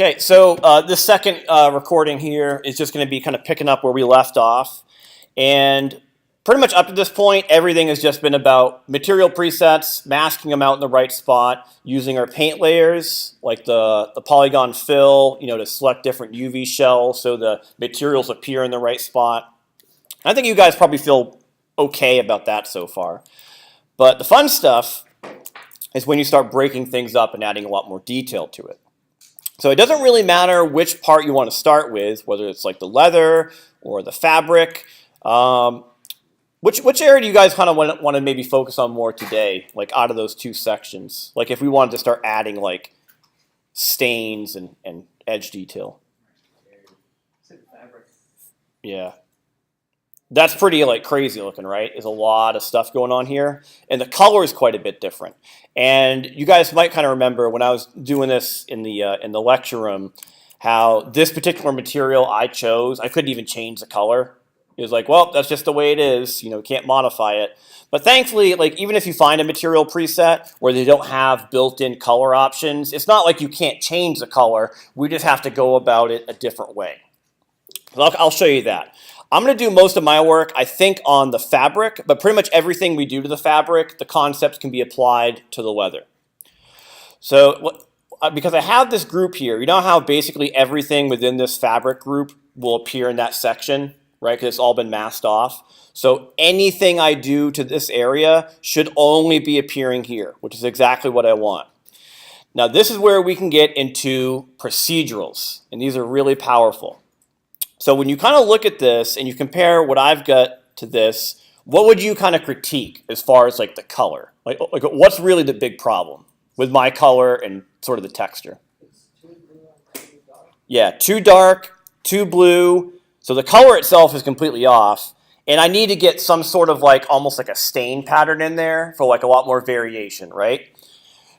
Okay, so this second recording here is just going to be kind of picking up where we left off. And pretty much up to this point, everything has just been about material presets, masking them out in the right spot, using our paint layers, like the polygon fill, to select different UV shells so the materials appear in the right spot. I think you guys probably feel okay about that so far. But the fun stuff is when you start breaking things up and adding a lot more detail to it. So it doesn't really matter which part you want to start with, whether it's like the leather or the fabric. Which area do you guys kind of want to maybe focus on more today, like out of those two sections? Like if we wanted to start adding like stains and edge detail. Yeah. That's pretty like crazy looking, right? There's a lot of stuff going on here. And the color is quite a bit different. And you guys might kind of remember when I was doing this in the lecture room, how this particular material I chose, I couldn't even change the color. It was like, well, that's just the way it is. Can't modify it. But thankfully, like even if you find a material preset where they don't have built-in color options, it's not like you can't change the color. We just have to go about it a different way. So I'll show you that. I'm going to do most of my work, I think, on the fabric, but pretty much everything we do to the fabric, the concepts can be applied to the leather. So because I have this group here, you know how basically everything within this fabric group will appear in that section, right? Because it's all been masked off. So anything I do to this area should only be appearing here, which is exactly what I want. Now this is where we can get into procedurals, and these are really powerful. So when you kind of look at this and you compare what I've got to this, what would you kind of critique as far as like the color? Like what's really the big problem with my color and sort of the texture? Yeah, too dark, too blue. So the color itself is completely off. And I need to get some sort of like almost like a stain pattern in there for like a lot more variation, right?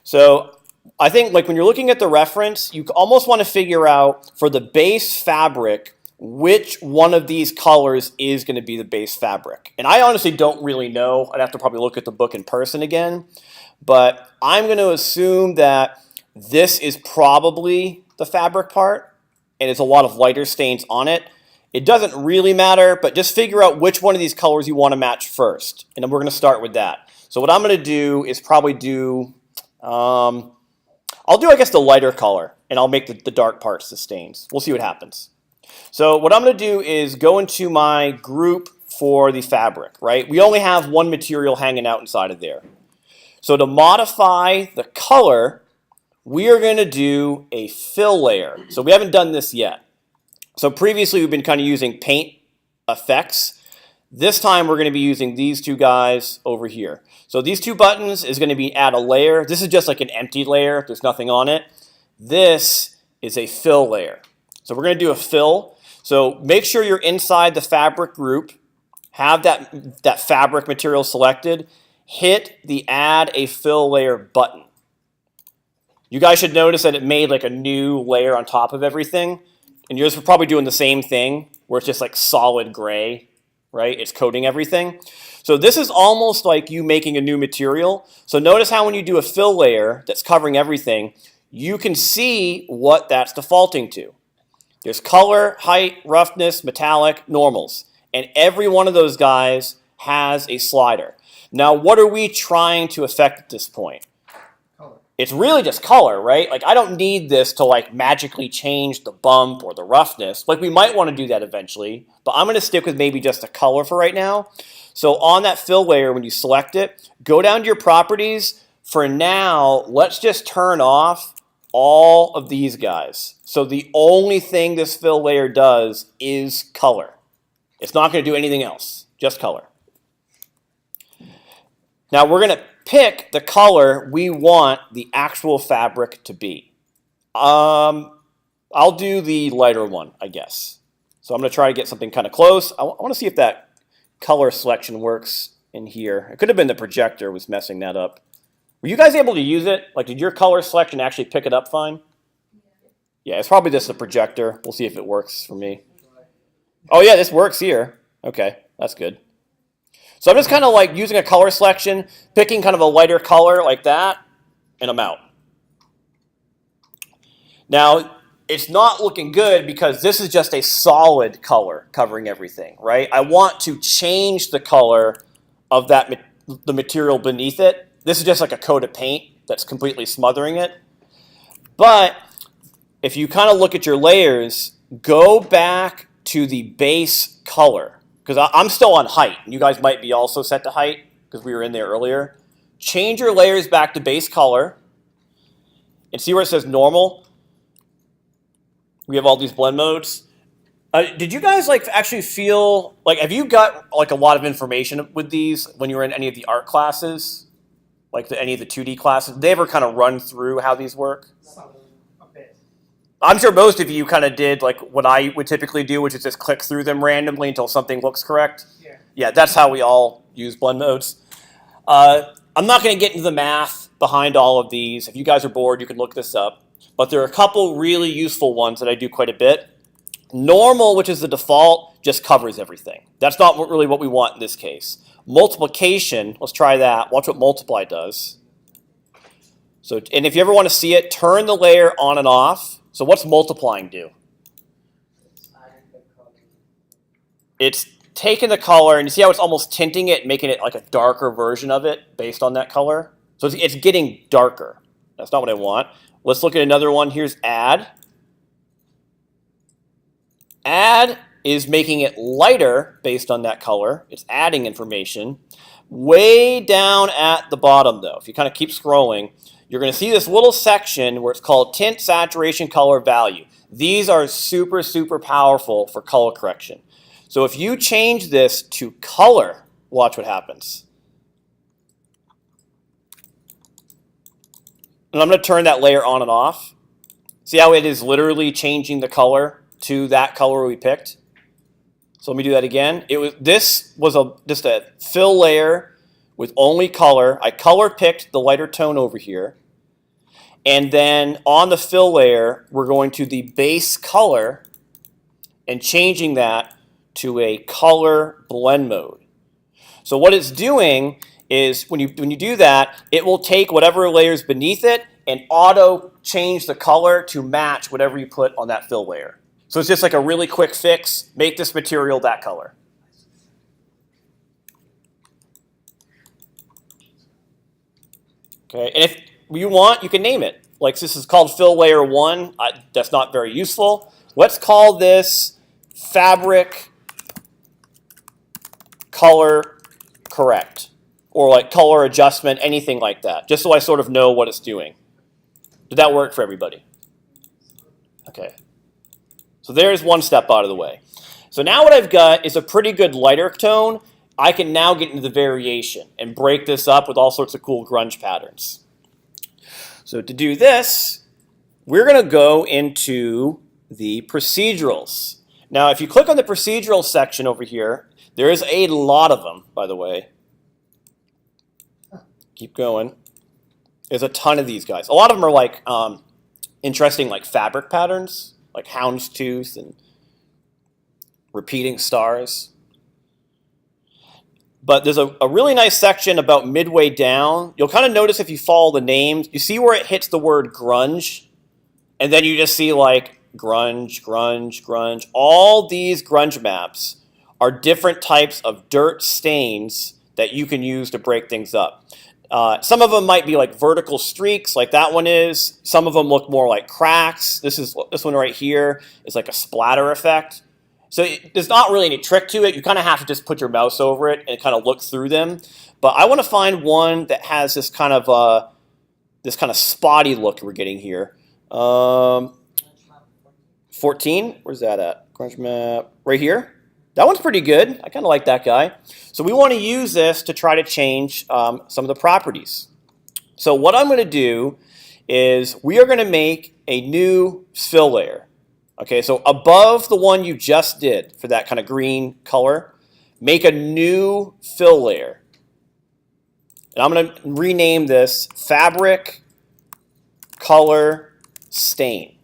So I think like when you're looking at the reference, you almost want to figure out for the base fabric, which one of these colors is going to be the base fabric. And I honestly don't really know. I'd have to probably look at the book in person again. But I'm going to assume that this is probably the fabric part, and it's a lot of lighter stains on it. It doesn't really matter, but just figure out which one of these colors you want to match first. And then we're going to start with that. So what I'm going to do is probably do, I'll do, I guess, the lighter color, and I'll make the dark parts the stains. We'll see what happens. So what I'm going to do is go into my group for the fabric, right? We only have one material hanging out inside of there. So to modify the color, we are going to do a fill layer. So we haven't done this yet. So previously we've been kind of using paint effects. This time we're going to be using these two guys over here. So these two buttons is going to be add a layer. This is just like an empty layer. There's nothing on it. This is a fill layer. So we're going to do a fill. So make sure you're inside the fabric group. Have that fabric material selected. Hit the add a fill layer button. You guys should notice that it made like a new layer on top of everything. And yours are probably doing the same thing where it's just like solid gray, right? It's coating everything. So this is almost like you making a new material. So notice how when you do a fill layer that's covering everything, you can see what that's defaulting to. There's color, height, roughness, metallic, normals. And every one of those guys has a slider. Now, what are we trying to affect at this point? Color. It's really just color, right? Like, I don't need this to, like, magically change the bump or the roughness. Like, we might want to do that eventually. But I'm going to stick with maybe just a color for right now. So on that fill layer, when you select it, go down to your properties. For now, let's just turn off all of these guys. So the only thing this fill layer does is color. It's not going to do anything else, just color. Now we're going to pick the color we want the actual fabric to be. I'll do the lighter one, I guess. So I'm going to try to get something kind of close. I want to see if that color selection works in here. It could have been the projector was messing that up. Were you guys able to use it? Like, did your color selection actually pick it up fine? Yeah, it's probably just the projector. We'll see if it works for me. Oh, yeah, this works here. Okay, that's good. So I'm just kind of like using a color selection, picking kind of a lighter color like that, and I'm out. Now, it's not looking good because this is just a solid color covering everything, right? I want to change the color of the material beneath it. This is just like a coat of paint that's completely smothering it. But if you kind of look at your layers, go back to the base color. Because I'm still on height. You guys might be also set to height because we were in there earlier. Change your layers back to base color. And see where it says normal? We have all these blend modes. Did you guys like actually feel like, have you got like a lot of information with these when you were in any of the art classes, like any of the 2D classes? Did they ever kind of run through how these work? A bit. I'm sure most of you kind of did like what I would typically do, which is just click through them randomly until something looks correct. Yeah. Yeah, that's how we all use blend modes. I'm not going to get into the math behind all of these. If you guys are bored, you can look this up. But there are a couple really useful ones that I do quite a bit. Normal, which is the default, just covers everything. That's not really what we want in this case. Multiplication, let's try that. Watch what multiply does. So, and if you ever want to see it, turn the layer on and off. So what's multiplying do? It's taking the color, and you see how it's almost tinting it, making it like a darker version of it based on that color? So it's getting darker. That's not what I want. Let's look at another one. Here's add. Add is making it lighter based on that color. It's adding information. Way down at the bottom, though, if you kind of keep scrolling, you're going to see this little section where it's called tint, saturation, color, value. These are super, super powerful for color correction. So if you change this to color, watch what happens. And I'm going to turn that layer on and off. See how it is literally changing the color to that color we picked? So let me do that again. This was just a fill layer with only color. I color picked the lighter tone over here. And then on the fill layer, we're going to the base color and changing that to a color blend mode. So what it's doing is when you do that, it will take whatever layers beneath it and auto change the color to match whatever you put on that fill layer. So it's just like a really quick fix. Make this material that color. Okay, and if you want, you can name it. Like this is called fill layer 1. That's not very useful. Let's call this fabric color correct. Or like color adjustment, anything like that, just so I sort of know what it's doing. Did that work for everybody? Okay. So there's one step out of the way. So now what I've got is a pretty good lighter tone. I can now get into the variation and break this up with all sorts of cool grunge patterns. So to do this, we're going to go into the procedurals. Now, if you click on the procedural section over here, there is a lot of them, by the way. Keep going. There's a ton of these guys. A lot of them are like interesting like fabric patterns, like houndstooth and repeating stars. But there's a really nice section about midway down. You'll kind of notice if you follow the names, you see where it hits the word grunge, and then you just see like grunge, grunge, grunge. All these grunge maps are different types of dirt stains that you can use to break things up. Some of them might be like vertical streaks, like that one is. Some of them look more like cracks. This one right here is like a splatter effect. So there's not really any trick to it. You kind of have to just put your mouse over it and kind of look through them. But I want to find one that has this kind of spotty look we're getting here. 14. Where's that at? Grunge map right here. That one's pretty good. I kind of like that guy. So we want to use this to try to change some of the properties. So what I'm going to do is we are going to make a new fill layer. Okay, so above the one you just did for that kind of green color, make a new fill layer. And I'm going to rename this Fabric Color Stain.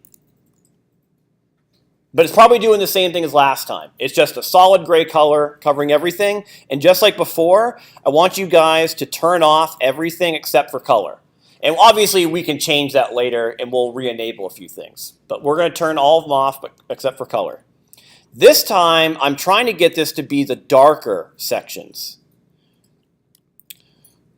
But it's probably doing the same thing as last time. It's just a solid gray color covering everything. And just like before, I want you guys to turn off everything except for color. And obviously we can change that later and we'll re-enable a few things. But we're going to turn all of them off except for color. This time I'm trying to get this to be the darker sections.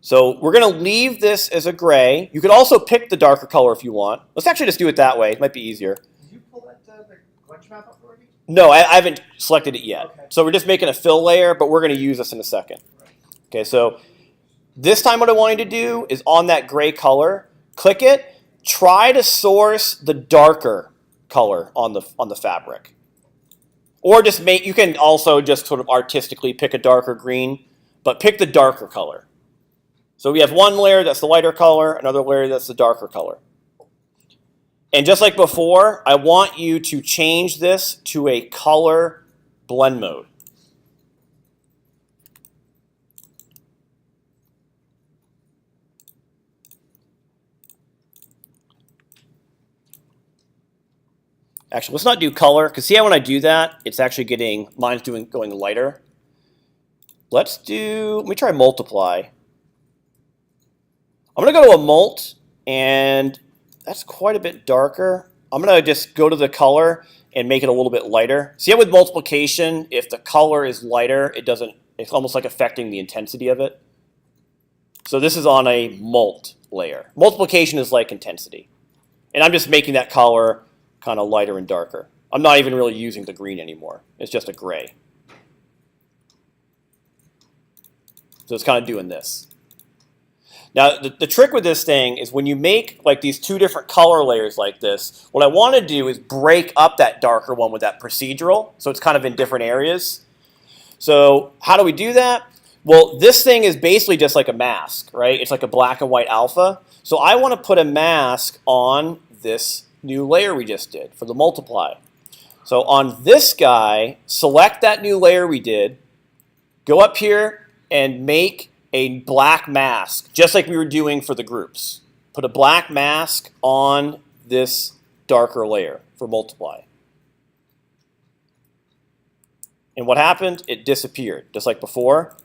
So we're going to leave this as a gray. You could also pick the darker color if you want. Let's actually just do it that way. It might be easier. Did you pull that the grunge map up already? No, I haven't selected it yet. Okay. So we're just making a fill layer, but we're going to use this in a second. Right. Okay, so this time what I want you to do is on that gray color, click it, try to source the darker color on the fabric. Or just you can also just sort of artistically pick a darker green, but pick the darker color. So we have one layer that's the lighter color, another layer that's the darker color. And just like before, I want you to change this to a color blend mode. Actually, let's not do color, because see how when I do that, it's actually mine's going lighter. Let me try multiply. I'm going to go to a mult, and that's quite a bit darker. I'm going to just go to the color and make it a little bit lighter. See how with multiplication, if the color is lighter, it's almost like affecting the intensity of it. So this is on a mult layer. Multiplication is like intensity. And I'm just making that color kind of lighter and darker. I'm not even really using the green anymore. It's just a gray. So it's kind of doing this. Now, the trick with this thing is when you make like these two different color layers like this, what I want to do is break up that darker one with that procedural, so it's kind of in different areas. So how do we do that? Well, this thing is basically just like a mask, right? It's like a black and white alpha. So I want to put a mask on this new layer we just did for the multiply. So on this guy, select that new layer we did, go up here and make a black mask, just like we were doing for the groups. Put a black mask on this darker layer for multiply. And what happened? It disappeared, just like before.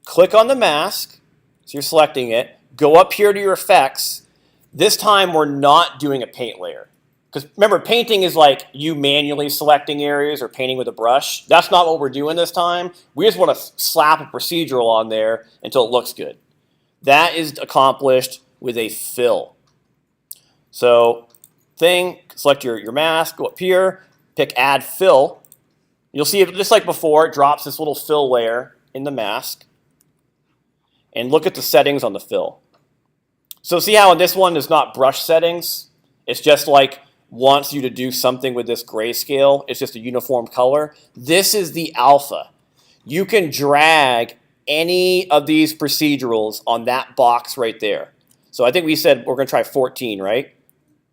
Click on the mask, so you're selecting it. Go up here to your effects. This time we're not doing a paint layer. Because remember, painting is like you manually selecting areas or painting with a brush. That's not what we're doing this time. We just want to slap a procedural on there until it looks good. That is accomplished with a fill. So select your mask, go up here, pick add fill. You'll see it just like before, it drops this little fill layer in the mask. And look at the settings on the fill. So see how in this one there's not brush settings? It's just like wants you to do something with this grayscale. It's just a uniform color. This is the alpha. You can drag any of these procedurals on that box right there. So I think we said we're going to try 14, right?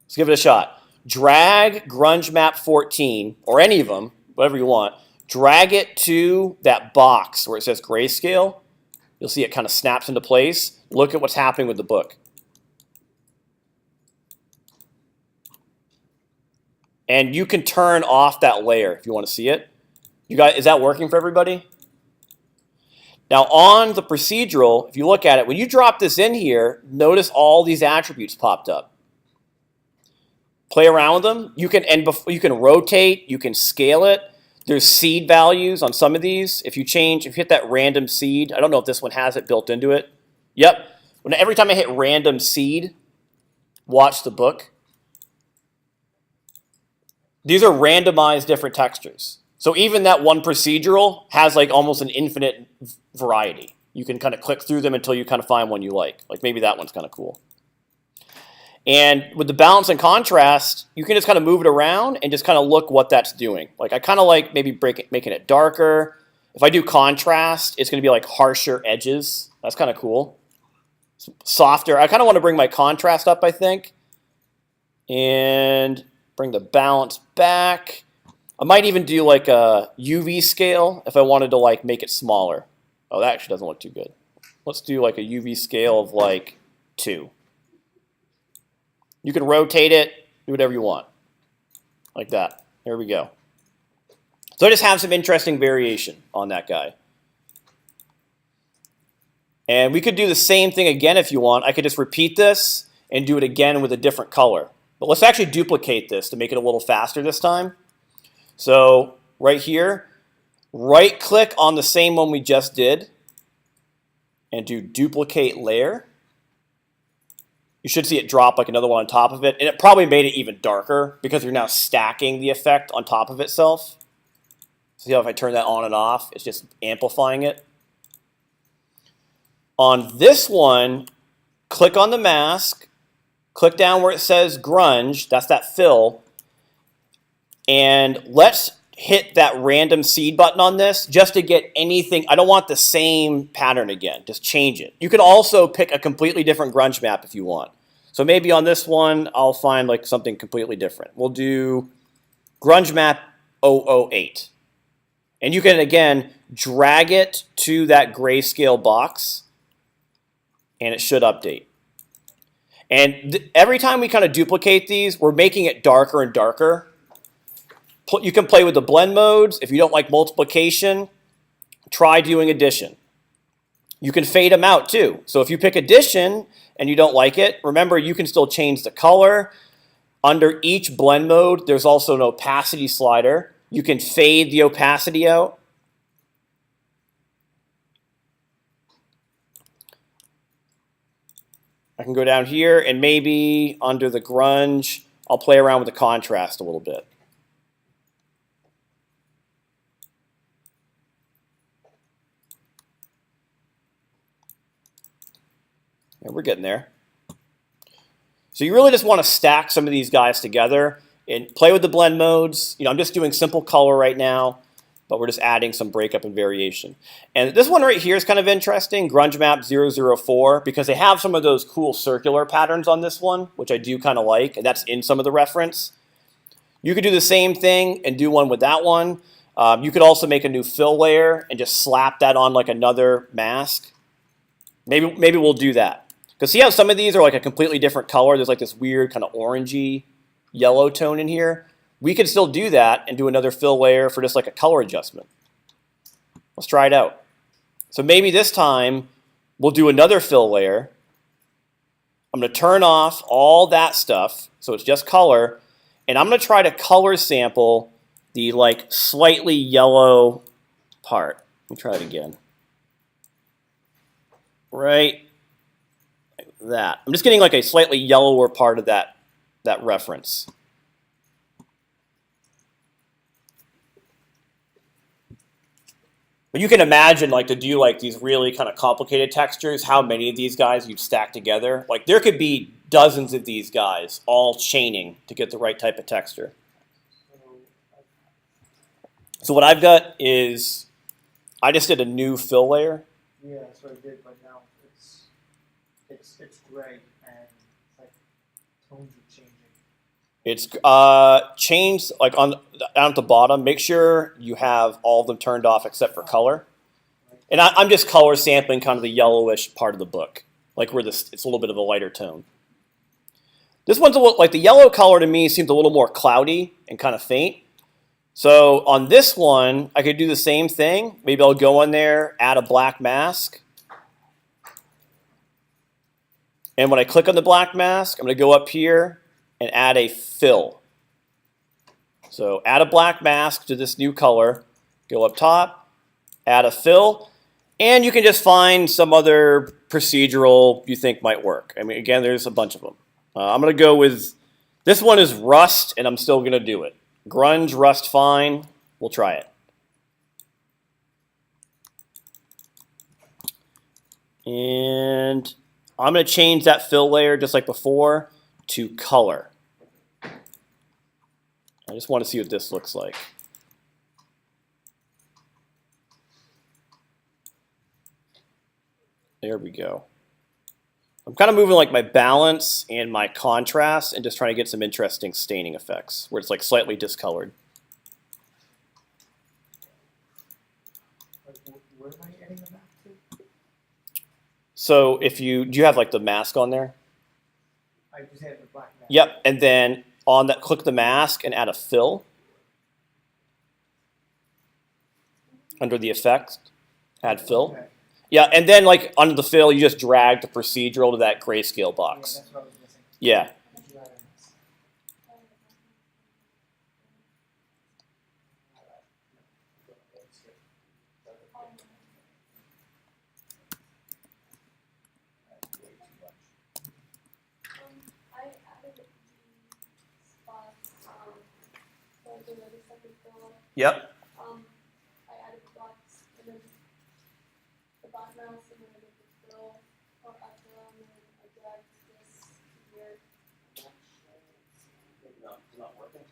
Let's give it a shot. Drag grunge map 14, or any of them, whatever you want. Drag it to that box where it says grayscale. You'll see it kind of snaps into place. Look at what's happening with the book. And you can turn off that layer if you want to see it. Is that working for everybody? Now on the procedural, if you look at it, when you drop this in here, notice all these attributes popped up. Play around with them. You can rotate, you can scale it. There's seed values on some of these. If you hit that random seed, I don't know if this one has it built into it. Yep. Every time I hit random seed, watch the book. These are randomized different textures. So even that one procedural has like almost an infinite variety. You can kind of click through them until you kind of find one you like. Like maybe that one's kind of cool. And with the balance and contrast, you can just kind of move it around and just kind of look what that's doing. Like I kind of like maybe making it darker. If I do contrast, it's going to be like harsher edges. That's kind of cool. Softer. I kind of want to bring my contrast up, I think. And bring the balance back. I might even do like a UV scale if I wanted to like make it smaller. Oh, that actually doesn't look too good. Let's do like a UV scale of like 2. You can rotate it, do whatever you want. Like that. There we go. So I just have some interesting variation on that guy. And we could do the same thing again if you want. I could just repeat this and do it again with a different color. But let's actually duplicate this to make it a little faster this time. So right here, right click on the same one we just did and do duplicate layer. You should see it drop like another one on top of it. And it probably made it even darker because you're now stacking the effect on top of itself. See how if I turn that on and off, it's just amplifying it. On this one, click on the mask, click down where it says grunge, that's that fill, and let's hit that random seed button on this just to get anything. I don't want the same pattern again, just change it. You can also pick a completely different grunge map if you want. So maybe on this one, I'll find like something completely different. We'll do grunge map 008. And you can, again, drag it to that grayscale box, and it should update. And every time we kind of duplicate these, we're making it darker and darker. You can play with the blend modes. If you don't like multiplication, try doing addition. You can fade them out too. So if you pick addition and you don't like it, remember you can still change the color. Under each blend mode, there's also an opacity slider. You can fade the opacity out. I can go down here and maybe under the grunge, I'll play around with the contrast a little bit. And we're getting there. So you really just want to stack some of these guys together and play with the blend modes. You know, I'm just doing simple color right now, but we're just adding some breakup and variation. And this one right here is kind of interesting, Grunge Map 004, because they have some of those cool circular patterns on this one, which I do kind of like, and that's in some of the reference. You could do the same thing and do one with that one. You could also make a new fill layer and just slap that on like another mask. Maybe we'll do that. Because see how some of these are like a completely different color? There's like this weird kind of orangey yellow tone in here. We could still do that and do another fill layer for just like a color adjustment. Let's try it out. So maybe this time we'll do another fill layer. I'm going to turn off all that stuff so it's just color. And I'm going to try to color sample the like slightly yellow part. Let me try it again. Right. That. I'm just getting like a slightly yellower part of that reference. But you can imagine like to do like these really kind of complicated textures, how many of these guys you'd stack together. Like there could be dozens of these guys all chaining to get the right type of texture. So what I've got is I just did a new fill layer. Yeah, that's what I did, but now it's gray and it's like tones are changing. It's changed like down at the bottom. Make sure you have all of them turned off except for color. And I'm just color sampling kind of the yellowish part of the book, like where it's a little bit of a lighter tone. This one's a little, like the yellow color to me seems a little more cloudy and kind of faint. So on this one, I could do the same thing. Maybe I'll go in there, add a black mask. And when I click on the black mask, I'm going to go up here and add a fill. So add a black mask to this new color. Go up top, add a fill. And you can just find some other procedural you think might work. I mean, again, there's a bunch of them. I'm going to go with, this one is Rust, and I'm still going to do it. Grunge, Rust, Fine. We'll try it. And I'm going to change that fill layer, just like before, to color. I just want to see what this looks like. There we go. I'm kind of moving like my balance and my contrast and just trying to get some interesting staining effects where it's like slightly discolored. Where am I adding the map to? So if do you have like the mask on there? I just added the black map. Yep, and then on that, click the mask and add a fill. Under the effect, add fill. Okay. Yeah, and then like under the fill, you just drag the procedural to that grayscale Yeah, box. that's what I was missing. Yeah. Did you add in this? I added the spots, so I did a second fill. Yep. I added the box and then the bot mouse and then I did the fill or up and then I dragged this here. Maybe not, it's not working.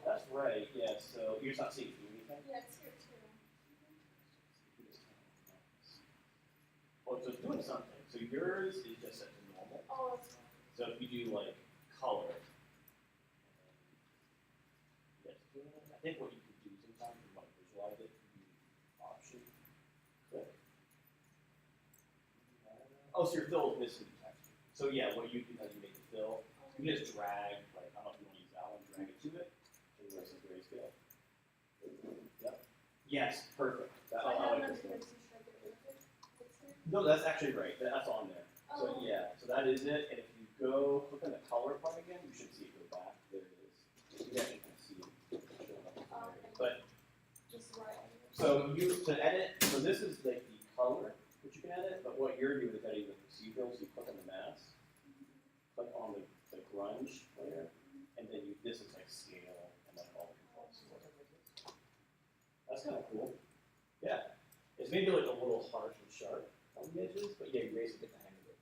That's right. Yeah. So you're just not seeing anything. Yeah, it's here too. Well, so it's doing something. So yours is just set to normal. Oh, it's So if you do like color, yes, I think what you could do sometimes is like visualize it. Option, click. Oh, so your fill is missing the text. So yeah, what you do is you make the fill. You can just drag, like I don't know if you want to use that one, drag it to it. So the rest is grayscale. Yep. Yes, perfect. That, I I have like enough this one. here to show the benefit. No, that's actually right. That's on there. So Oh. yeah, so that is it. And if you go click on the color part again, you should see it go back. There it is. You actually can see it showing up. But Just right. so you to edit. So this is like the color which you can edit. But what you're doing is editing the procedural. So you click on the mask, click on the grunge layer, and then you this is like scale and then all the controls. That's kind of cool. Yeah, it's maybe like a little harsh and sharp on the edges, but yeah, you basically get the hang of it.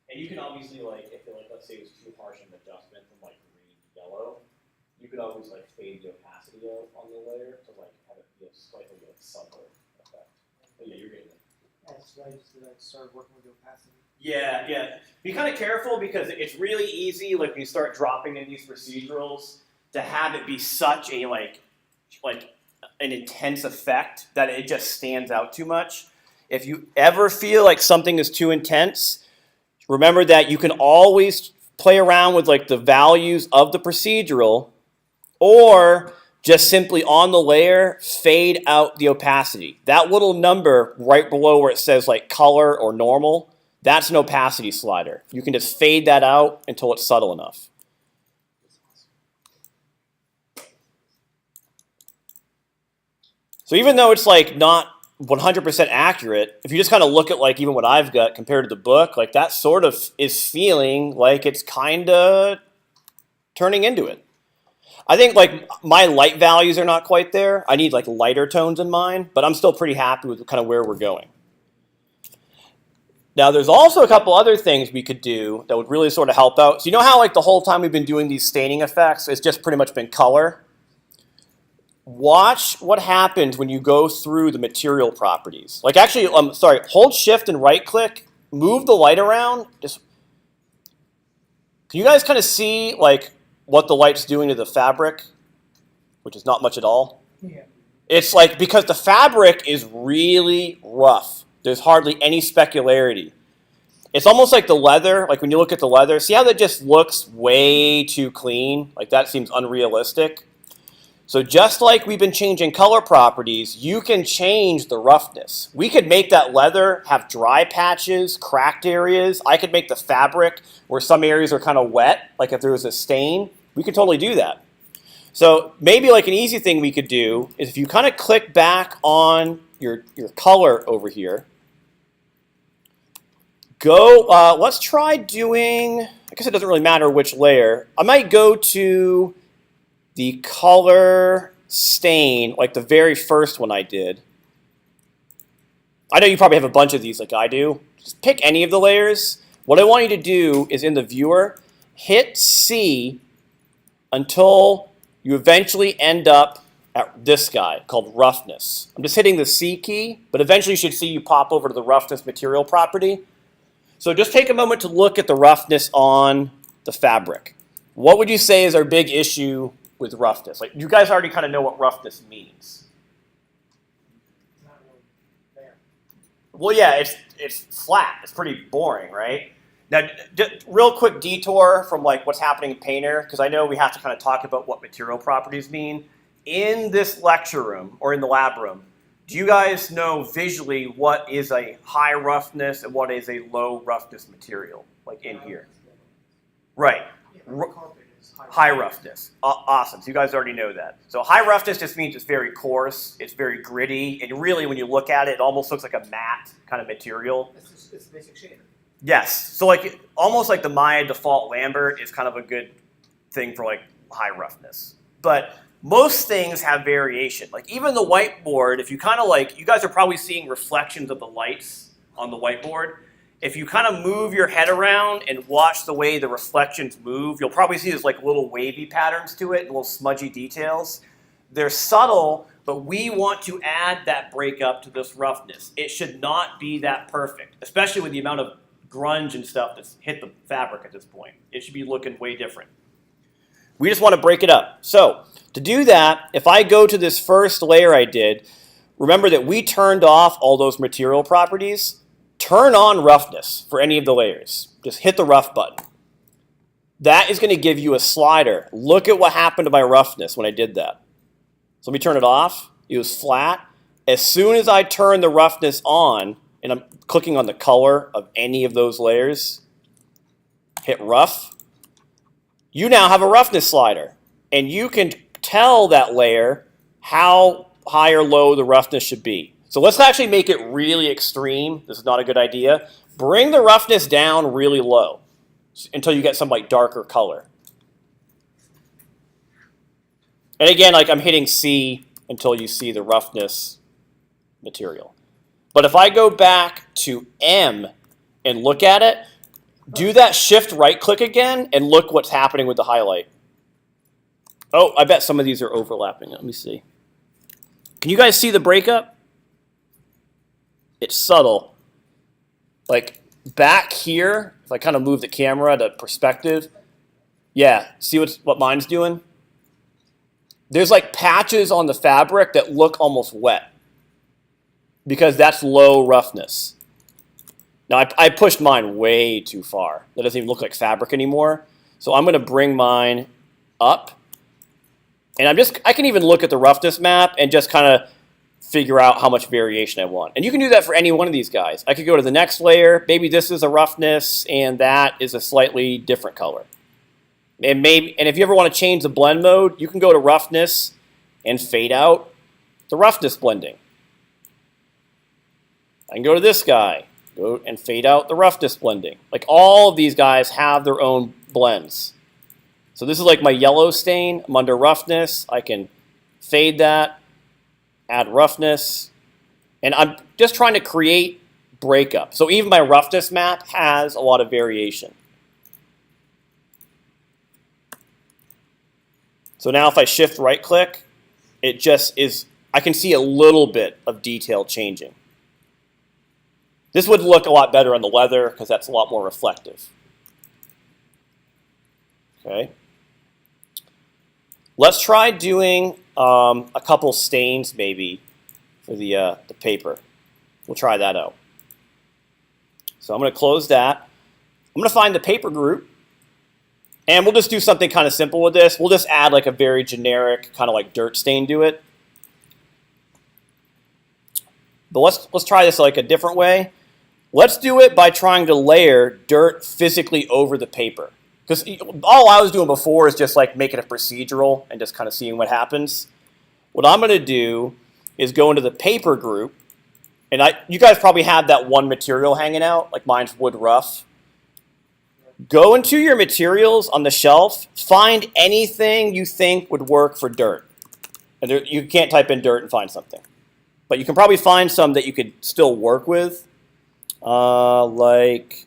And you can obviously like, if it like, let's say it was too harsh an adjustment from like green to yellow, you could always like fade the opacity out on the layer to like have it be a slightly like subtler effect. But yeah, you're getting it. That's right. So I started working with the opacity. Yeah, yeah. Be kind of careful because it's really easy, like when you start dropping in these procedurals, to have it be such a like an intense effect that it just stands out too much. If you ever feel like something is too intense, remember that you can always play around with like the values of the procedural, or just simply on the layer, fade out the opacity. That little number right below where it says like color or normal, that's an opacity slider. You can just fade that out until it's subtle enough. So even though it's like not 100% accurate, if you just kind of look at like even what I've got compared to the book, like that sort of is feeling like it's kind of turning into it. I think like my light values are not quite there. I need like lighter tones in mine, but I'm still pretty happy with kind of where we're going. Now there's also a couple other things we could do that would really sort of help out. So you know how like the whole time we've been doing these staining effects, it's just pretty much been color? Watch what happens when you go through the material properties. Like actually, hold shift and right click, move the light around. Just can you guys kind of see like what the light's doing to the fabric, which is not much at all? Yeah. It's like because the fabric is really rough. There's hardly any specularity. It's almost like the leather, like when you look at the leather, see how that just looks way too clean? Like that seems unrealistic. So just like we've been changing color properties, you can change the roughness. We could make that leather have dry patches, cracked areas. I could make the fabric where some areas are kind of wet, like if there was a stain. We could totally do that. So maybe like an easy thing we could do is if you kind of click back on your color over here, go, let's try doing, I guess it doesn't really matter which layer. I might go to the color stain, like the very first one I did. I know you probably have a bunch of these like I do. Just pick any of the layers. What I want you to do is in the viewer, hit C until you eventually end up at this guy called roughness. I'm just hitting the C key, but eventually you should see you pop over to the roughness material property. So just take a moment to look at the roughness on the fabric. What would you say is our big issue with roughness? Like you guys already kind of know what roughness means. It's not really there. Well, yeah, it's flat. It's pretty boring, right? Now, real quick detour from like what's happening in Painter, because I know we have to kind of talk about what material properties mean. In this lecture room or in the lab room, do you guys know visually what is a high roughness and what is a low roughness material, like in here? Right. Yeah, the carpet is High roughness. Awesome. So you guys already know that. So high roughness just means it's very coarse, it's very gritty, and really when you look at it, it almost looks like a matte kind of material. It's basic shader. Yes. So like almost like the Maya default Lambert is kind of a good thing for like high roughness. But most things have variation. Like even the whiteboard, if you kind of like, you guys are probably seeing reflections of the lights on the whiteboard. If you kind of move your head around and watch the way the reflections move, you'll probably see there's like little wavy patterns to it, little smudgy details. They're subtle, but we want to add that breakup to this roughness. It should not be that perfect, especially with the amount of grunge and stuff that's hit the fabric at this point. It should be looking way different. We just want to break it up. So to do that, if I go to this first layer I did, remember that we turned off all those material properties. Turn on roughness for any of the layers. Just hit the rough button. That is going to give you a slider. Look at what happened to my roughness when I did that. So let me turn it off. It was flat. As soon as I turn the roughness on, and I'm clicking on the color of any of those layers, hit rough, you now have a roughness slider. And you can tell that layer how high or low the roughness should be. So let's actually make it really extreme. This is not a good idea. Bring the roughness down really low until you get some like darker color. And again, like I'm hitting C until you see the roughness material. But if I go back to M and look at it, do that shift right click again and look what's happening with the highlight. Oh, I bet some of these are overlapping. Let me see. Can you guys see the breakup? It's subtle. Like back here, if I kind of move the camera to perspective, yeah, see what mine's doing? There's like patches on the fabric that look almost wet because that's low roughness. Now I pushed mine way too far. That doesn't even look like fabric anymore. So I'm going to bring mine up. And I can even look at the roughness map and just kind of figure out how much variation I want. And you can do that for any one of these guys. I could go to the next layer. Maybe this is a roughness and that is a slightly different color. And if you ever want to change the blend mode, you can go to roughness and fade out the roughness blending. I can go to this guy, go and fade out the roughness blending. Like all of these guys have their own blends. So this is like my yellow stain. I'm under roughness. I can fade that, add roughness, and I'm just trying to create breakup. So even my roughness map has a lot of variation. So now if I shift right click, it just is, I can see a little bit of detail changing. This would look a lot better on the leather because that's a lot more reflective. Okay. Let's try doing a couple stains maybe for the paper. We'll try that out. So I'm going to close that. I'm going to find the paper group. And we'll just do something kind of simple with this. We'll just add like a very generic kind of like dirt stain to it. But let's try this like a different way. Let's do it by trying to layer dirt physically over the paper. Because all I was doing before is just like making a procedural and just kind of seeing what happens. What I'm going to do is go into the paper group. And you guys probably have that one material hanging out, like mine's wood rough. Go into your materials on the shelf. Find anything you think would work for dirt. And you can't type in dirt and find something. But you can probably find some that you could still work with. Like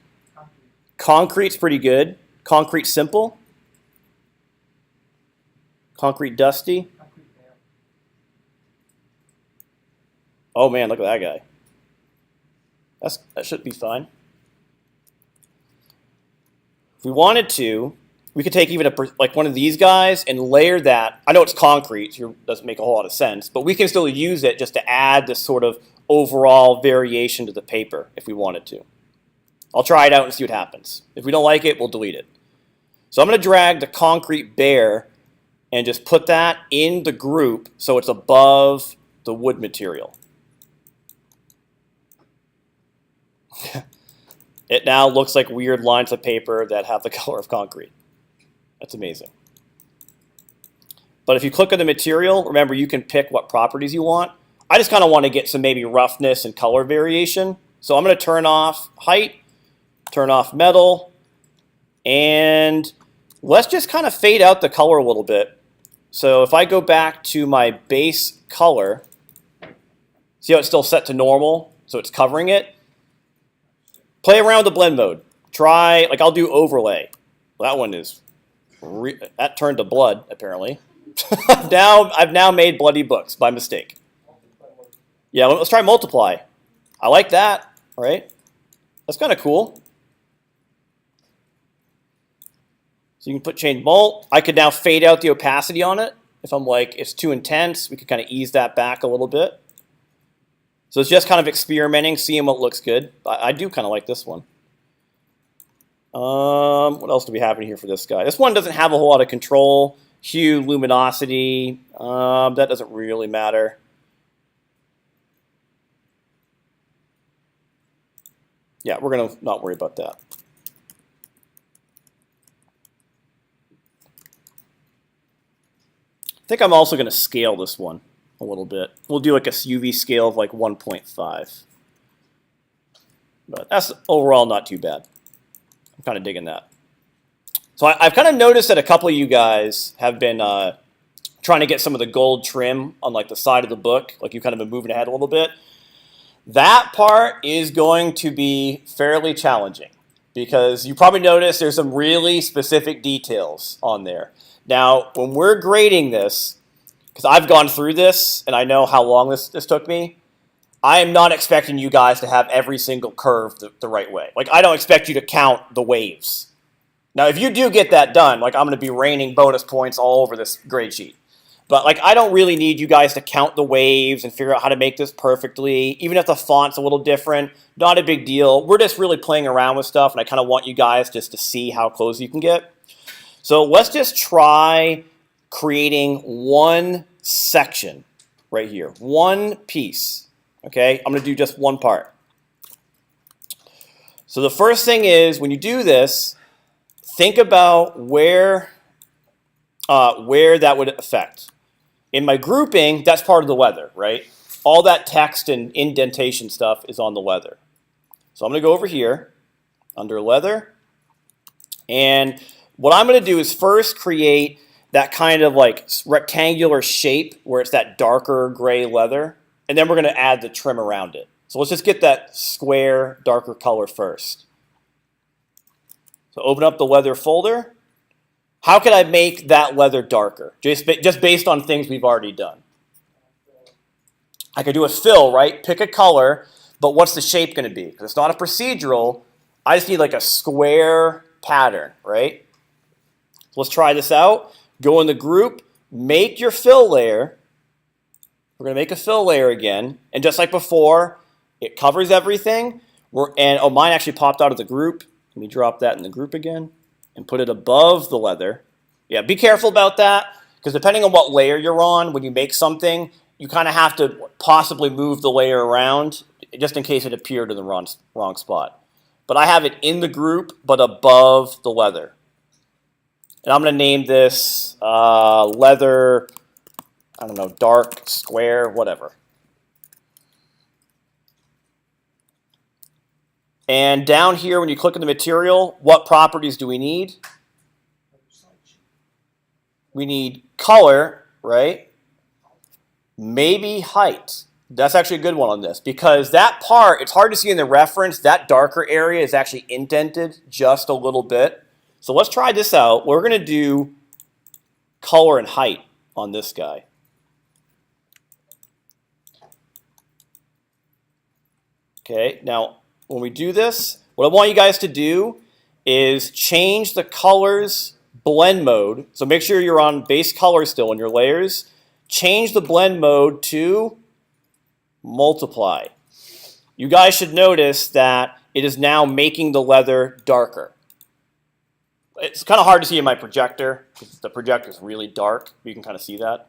concrete's pretty good. Concrete simple. Concrete dusty. Oh man, look at that guy. That should be fine. If we wanted to, we could take even like one of these guys and layer that. I know it's concrete, so it doesn't make a whole lot of sense, but we can still use it just to add this sort of overall variation to the paper if we wanted to. I'll try it out and see what happens. If we don't like it, we'll delete it. So I'm going to drag the concrete bare and just put that in the group so it's above the wood material. It now looks like weird lines of paper that have the color of concrete. That's amazing. But if you click on the material, remember you can pick what properties you want. I just kind of want to get some maybe roughness and color variation. So I'm going to turn off height, turn off metal, and let's just kind of fade out the color a little bit. So if I go back to my base color, see how it's still set to normal, so it's covering it? Play around with the blend mode. Try, like I'll do overlay. Well, that one is, that turned to blood, apparently. I've now made bloody books by mistake. Yeah, let's try multiply. I like that, right? That's kind of cool. So you can change mult. I could now fade out the opacity on it. If I'm like, it's too intense, we could kind of ease that back a little bit. So it's just kind of experimenting, seeing what looks good. I do kind of like this one. What else do we have in here for this guy? This one doesn't have a whole lot of control. Hue, luminosity, that doesn't really matter. Yeah, we're going to not worry about that. I think I'm also going to scale this one a little bit. We'll do like a UV scale of like 1.5. But that's overall not too bad. I'm kind of digging that. So I've kind of noticed that a couple of you guys have been trying to get some of the gold trim on like the side of the book. Like you've kind of been moving ahead a little bit. That part is going to be fairly challenging because you probably noticed there's some really specific details on there. Now, when we're grading this, because I've gone through this and I know how long this took me, I am not expecting you guys to have every single curve the right way. Like, I don't expect you to count the waves. Now, if you do get that done, like, I'm going to be raining bonus points all over this grade sheet. But, like, I don't really need you guys to count the waves and figure out how to make this perfectly. Even if the font's a little different, not a big deal. We're just really playing around with stuff, and I kind of want you guys just to see how close you can get. So let's just try creating one section right here. One piece. Okay? I'm going to do just one part. So the first thing is, when you do this, think about where that would affect. In my grouping, that's part of the leather, right? All that text and indentation stuff is on the leather. So I'm going to go over here, under leather, and what I'm going to do is first create that kind of like rectangular shape where it's that darker gray leather, and then we're going to add the trim around it. So let's just get that square, darker color first. So open up the leather folder. How can I make that leather darker? Just based on things we've already done. I could do a fill, right? Pick a color, but what's the shape going to be? Because it's not a procedural. I just need like a square pattern, right? So let's try this out. Go in the group, make your fill layer. We're going to make a fill layer again. And just like before, it covers everything. Mine actually popped out of the group. Let me drop that in the group again and put it above the leather. Yeah, be careful about that, because depending on what layer you're on, when you make something, you kind of have to possibly move the layer around just in case it appeared in the wrong spot. But I have it in the group, but above the leather. And I'm going to name this leather, I don't know, dark, square, whatever. And down here, when you click on the material, what properties do we need? We need color, right? Maybe height. That's actually a good one on this, because that part, it's hard to see in the reference, that darker area is actually indented just a little bit. So let's try this out. We're going to do color and height on this guy. Okay, now when we do this, what I want you guys to do is change the colors blend mode. So make sure you're on base color still in your layers. Change the blend mode to multiply. You guys should notice that it is now making the leather darker. It's kind of hard to see in my projector because the projector is really dark. You can kind of see that.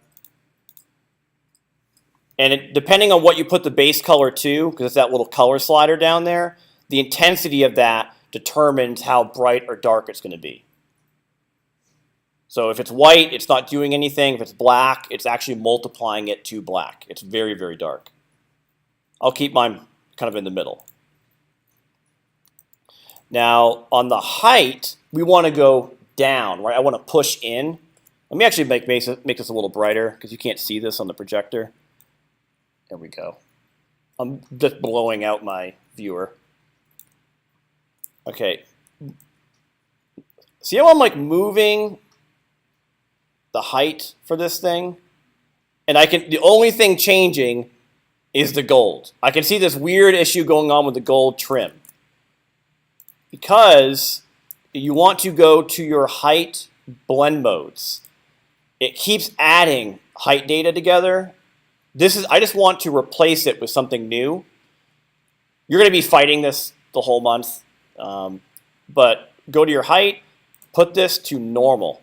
And depending on what you put the base color to, because it's that little color slider down there, the intensity of that determines how bright or dark it's going to be. So if it's white, it's not doing anything. If it's black, it's actually multiplying it to black. It's very, very dark. I'll keep mine kind of in the middle. Now, on the height, we want to go down, right? I want to push in. Let me actually make this a little brighter because you can't see this on the projector. There we go. I'm just blowing out my viewer. Okay. See how I'm like moving the height for this thing? And the only thing changing is the gold. I can see this weird issue going on with the gold trim. Because you want to go to your height blend modes. It keeps adding height data together. I just want to replace it with something new. You're going to be fighting this the whole month. But go to your height, put this to normal.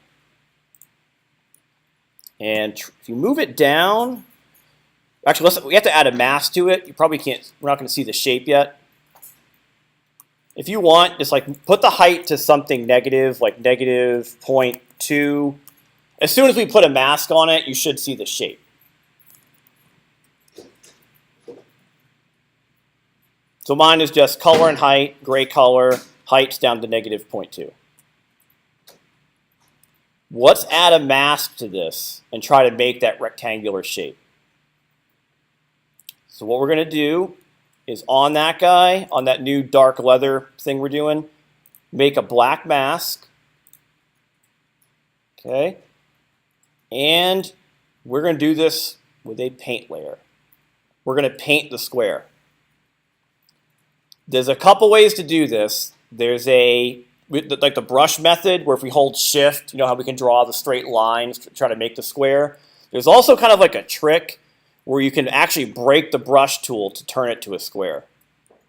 And if you move it down, actually, we have to add a mask to it. You probably can't, we're not going to see the shape yet. If you want, just like put the height to something negative, like negative 0.2. As soon as we put a mask on it, you should see the shape. So mine is just color and height, gray color, height's down to negative 0.2. Let's add a mask to this and try to make that rectangular shape. So what we're going to do is on that guy, on that new dark leather thing we're doing, make a black mask. Okay. And we're going to do this with a paint layer. We're going to paint the square. There's a couple ways to do this. There's like the brush method, where if we hold shift, you know how we can draw the straight lines to try to make the square. There's also kind of like a trick where you can actually break the brush tool to turn it to a square.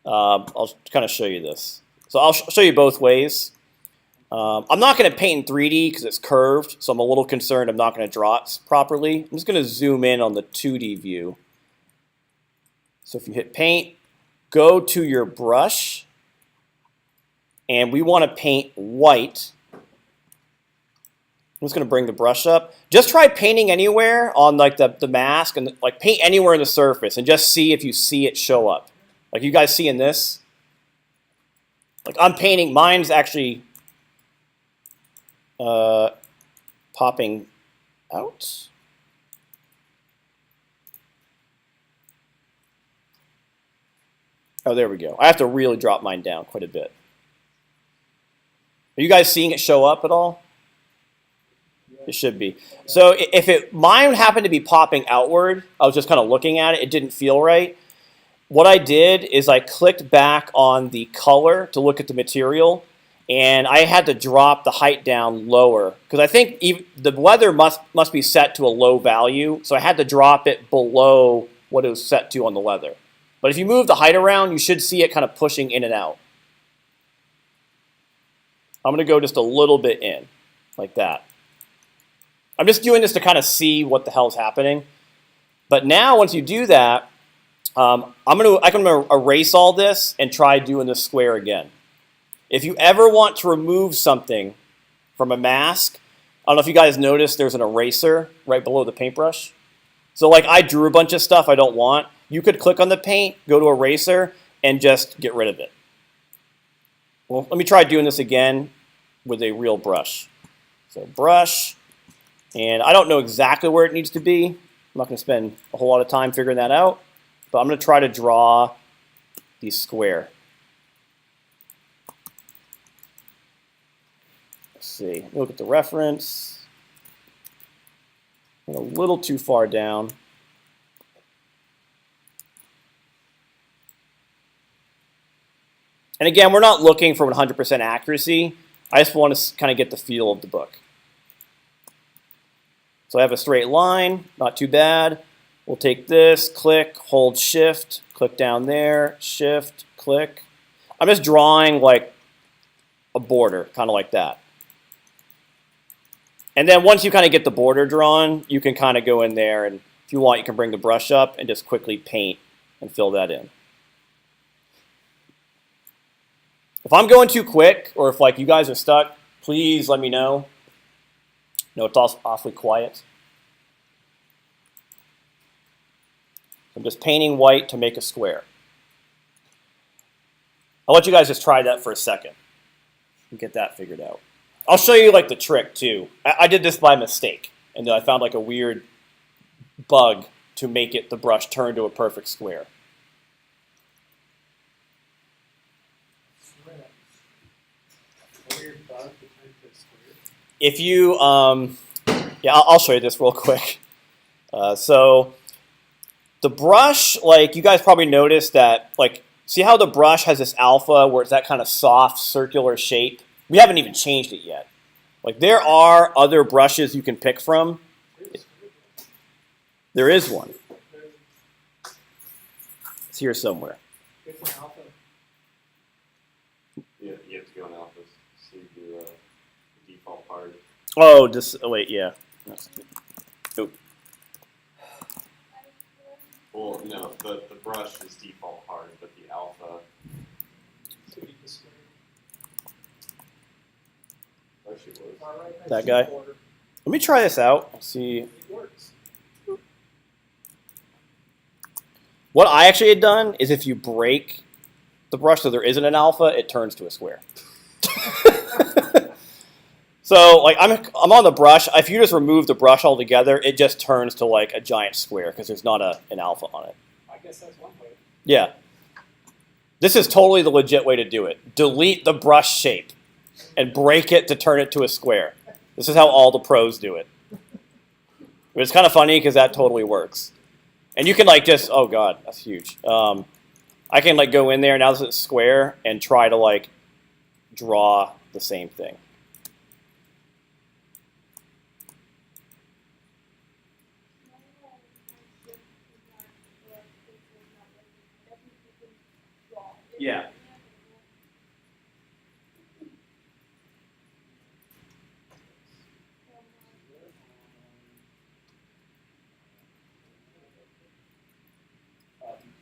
I'll kind of show you this. So I'll show you both ways. I'm not going to paint in 3D because it's curved, so I'm a little concerned I'm not going to draw it properly. I'm just going to zoom in on the 2D view. So if you hit paint, go to your brush, and we want to paint white. I'm just going to bring the brush up. Just try painting anywhere on like the mask, and like paint anywhere in the surface and just see if you see it show up. Like you guys see in this? Like I'm painting, mine's actually popping out. Oh, there we go. I have to really drop mine down quite a bit. Are you guys seeing it show up at all? It should be. So if mine happened to be popping outward, I was just kind of looking at it, it didn't feel right. What I did is I clicked back on the color to look at the material, and I had to drop the height down lower because I think the leather must be set to a low value, so I had to drop it below what it was set to on the leather. But if you move the height around, you should see it kind of pushing in and out. I'm going to go just a little bit in, like that. I'm just doing this to kind of see what the hell's happening. But now, once you do that, I'm going to erase all this and try doing this square again. If you ever want to remove something from a mask, I don't know if you guys noticed there's an eraser right below the paintbrush. So like I drew a bunch of stuff I don't want. You could click on the paint, go to eraser, and just get rid of it. Well, let me try doing this again with a real brush. So brush, and I don't know exactly where it needs to be. I'm not going to spend a whole lot of time figuring that out, but I'm going to try to draw the square. Let's see, look at the reference. Went a little too far down. And again, we're not looking for 100% accuracy. I just want to kind of get the feel of the book. So I have a straight line, not too bad. We'll take this, click, hold shift, click down there, shift, click. I'm just drawing like a border, kind of like that. And then once you kind of get the border drawn, you can kind of go in there, and if you want, you can bring the brush up and just quickly paint and fill that in. If I'm going too quick, or if like you guys are stuck, please let me know. No, it's awfully quiet. I'm just painting white to make a square. I'll let you guys just try that for a second and get that figured out. I'll show you like the trick too. I did this by mistake, and then I found like a weird bug to make it the brush turn to a perfect square. Weird bug to turn to a square. If you, yeah, I'll show you this real quick. So the brush, like you guys probably noticed that, like, see how the brush has this alpha where it's that kind of soft circular shape? We haven't even changed it yet. Like there are other brushes you can pick from. There is one. It's here somewhere. It's an alpha. Yeah, you have to go on alpha, so you do the default part. Oh, wait, yeah. Oh. Well, no, the brush is default hard, but the alpha. So you just square. Actually was. All right, That guy? border. Let me try this out. See. It works. What I actually had done is if you break the brush so there isn't an alpha, it turns to a square. So like I'm on the brush. If you just remove the brush altogether, it just turns to like a giant square because there's not an alpha on it. I guess that's one way. Yeah. This is totally the legit way to do it. Delete the brush shape and break it to turn it to a square. This is how all the pros do it. But it's kind of funny because that totally works. And you can like just, oh god, that's huge. I can like go in there now that it's square and try to like draw the same thing. Yeah.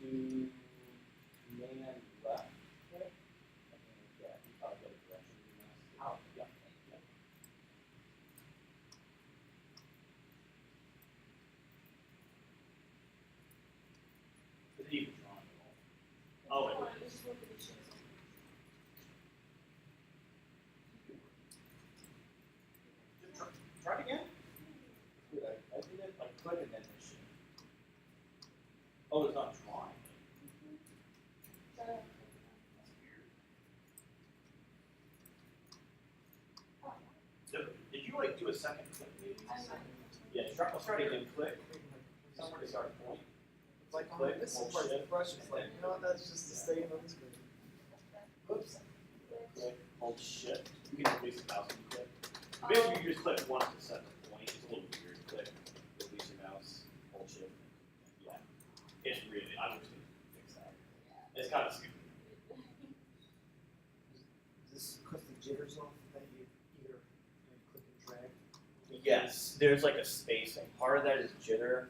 Do man left click. Yeah, you probably go the direction you want. Out. Yeah. Yeah. Is it even drawn at all? Oh, it try it again. Dude, I did it like click and then this shit. Oh, it's not drawing. That's weird. Did you like do a second click maybe? Yeah, let's try it again. Click. Somewhere to start point. It's like on Click, this hold part of the shift, brush. It's like, you know what, that's just to stay on the screen. Oops. Click, hold shift. You can release the mouse and click. Basically, you just click once to set the point. It's a little weird. Click, release your mouse, hold shift. Yeah. It's really, I wish they could fix that. It's kind of stupid. Is this because the jitters off that you either click and drag? Yes, there's like a spacing. Part of that is jitter.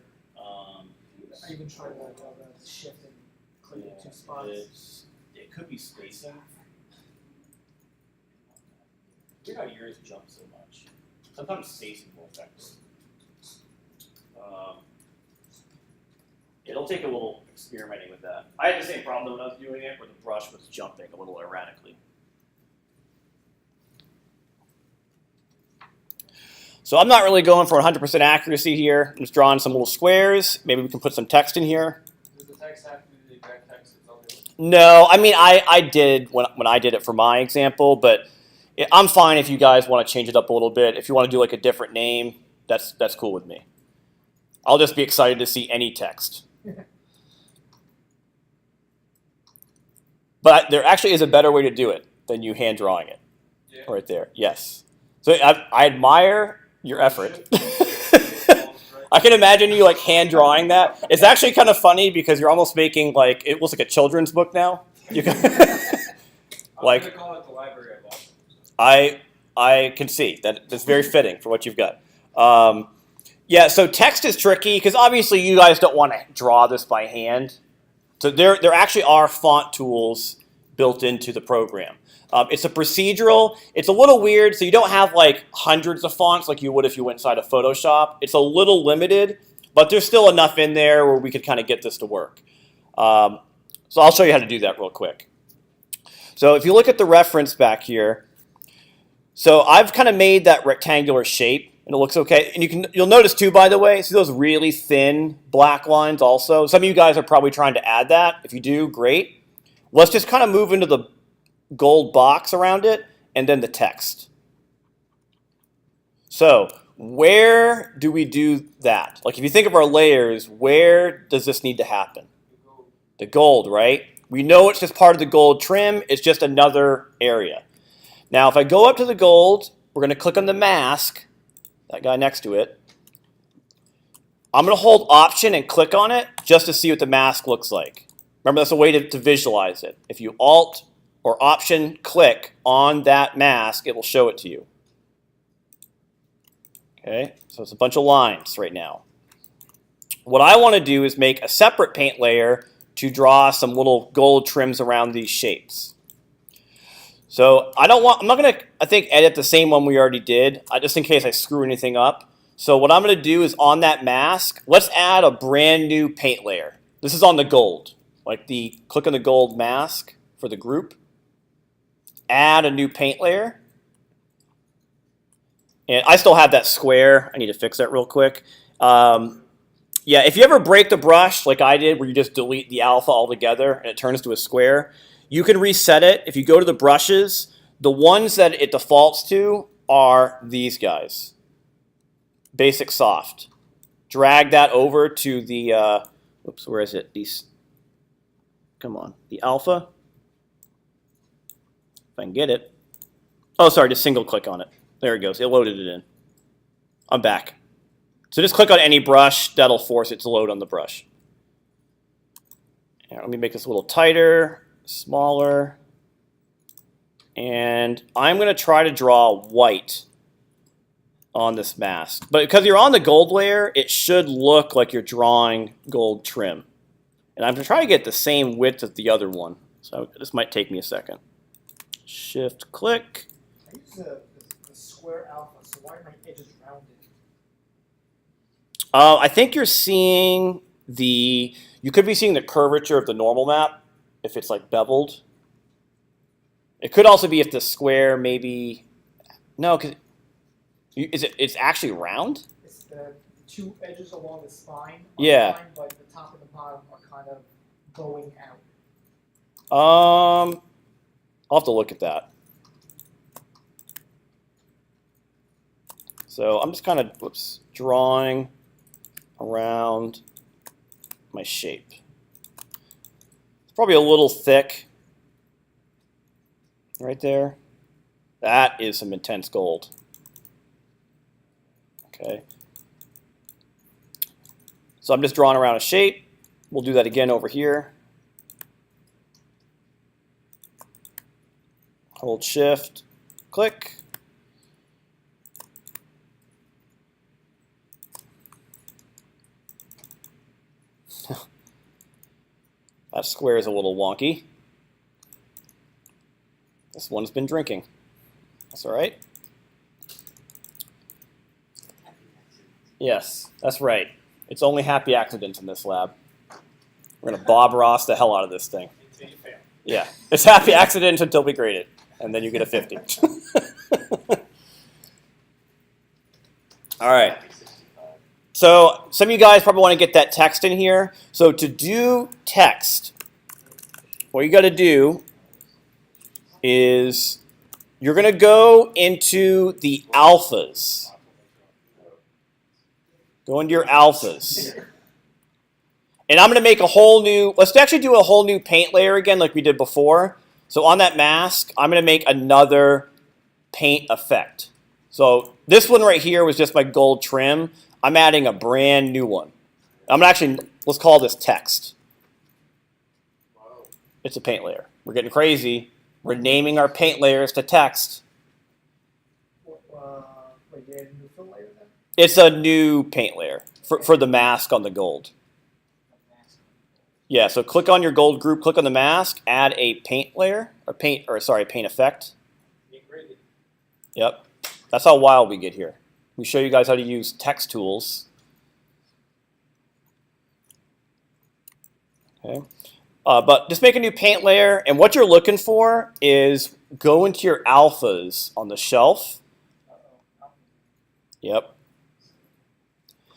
I even tried that shift and click in two spots. It could be spacing. Weird how yours jump so much. Sometimes spacing will affect it. It'll take a little experimenting with that. I had the same problem when I was doing it, where the brush was jumping a little erratically. So I'm not really going for 100% accuracy here. I'm just drawing some little squares. Maybe we can put some text in here. Does the text have to be the exact text it's already? No, I mean I did when I did it for my example, but I'm fine if you guys want to change it up a little bit. If you want to do like a different name, that's cool with me. I'll just be excited to see any text. But there actually is a better way to do it than you hand drawing it. Yeah. Right there, yes. So I admire your effort. I can imagine you like hand drawing that. It's actually kind of funny because you're almost making like, it looks like a children's book now. You can Like, I'm gonna call it the Library of Awesome. I can see that that's very fitting for what you've got. Yeah, so text is tricky because obviously you guys don't want to draw this by hand. So there actually are font tools built into the program. It's a procedural. It's a little weird, so you don't have like hundreds of fonts like you would if you went inside of Photoshop. It's a little limited, but there's still enough in there where we could kind of get this to work. So I'll show you how to do that real quick. So if you look at the reference back here, so I've kind of made that rectangular shape, and it looks okay. And you'll notice too, by the way, see those really thin black lines also? Some of you guys are probably trying to add that. If you do, great. Let's just kind of move into the gold box around it, and then the text. So where do we do that? Like if you think of our layers, where does this need to happen? The gold, right? We know it's just part of the gold trim. It's just another area. Now, if I go up to the gold, we're going to click on the mask, that guy next to it. I'm going to hold Option and click on it just to see what the mask looks like. Remember, that's a way to visualize it. If you Alt or Option click on that mask, it will show it to you. Okay, so it's a bunch of lines right now. What I want to do is make a separate paint layer to draw some little gold trims around these shapes. So I'm not going to, I think, edit the same one we already did, just in case I screw anything up. So what I'm going to do is on that mask, let's add a brand new paint layer. This is on the gold, like click on the gold mask for the group. Add a new paint layer. And I still have that square. I need to fix that real quick. Yeah, if you ever break the brush like I did, where you just delete the alpha altogether and it turns to a square, you can reset it. If you go to the brushes, the ones that it defaults to are these guys. Basic soft. Drag that over to the, oops, where is it? Come on, the alpha. If I can get it. Oh, sorry, just single click on it. There it goes, it loaded it in. I'm back. So just click on any brush, that'll force it to load on the brush. And let me make this a little tighter, smaller. And I'm going to try to draw white on this mask. But because you're on the gold layer, it should look like you're drawing gold trim. And I'm going to try to get the same width as the other one. So this might take me a second. Shift click. I use the square alpha, so why are my edges rounded? I think you're seeing you could be seeing the curvature of the normal map if it's like beveled. It could also be if the square maybe, no, because it's actually round? It's the two edges along the spine are Yeah. fine, but the top and the bottom are kind of going out. I'll have to look at that. So I'm just kind of, drawing around my shape. It's probably a little thick right there. That is some intense gold. Okay. So I'm just drawing around a shape. We'll do that again over here. Hold Shift, click. That square is a little wonky. This one's been drinking. That's all right. Yes, that's right. It's only happy accidents in this lab. We're going to Bob Ross the hell out of this thing. Until you fail. Yeah, it's happy accident until we grade it, and then you get a 50. All right. So some of you guys probably want to get that text in here. So to do text, what you got to do is you're going to go into the alphas. Go into your alphas. And I'm going to make a whole new, let's actually do a whole new paint layer again like we did before. So on that mask, I'm going to make another paint effect. So this one right here was just my gold trim. I'm adding a brand new one. I'm going to actually, let's call this text. It's a paint layer. We're getting crazy, We're naming our paint layers to text. Wait, you added a new fill layer then? It's a new paint layer for the mask on the gold. Yeah, so click on your gold group, click on the mask, add a paint layer, paint effect. Yep. That's how wild we get here. We show you guys how to use text tools. Okay. But just make a new paint layer, and what you're looking for is go into your alphas on the shelf. Yep.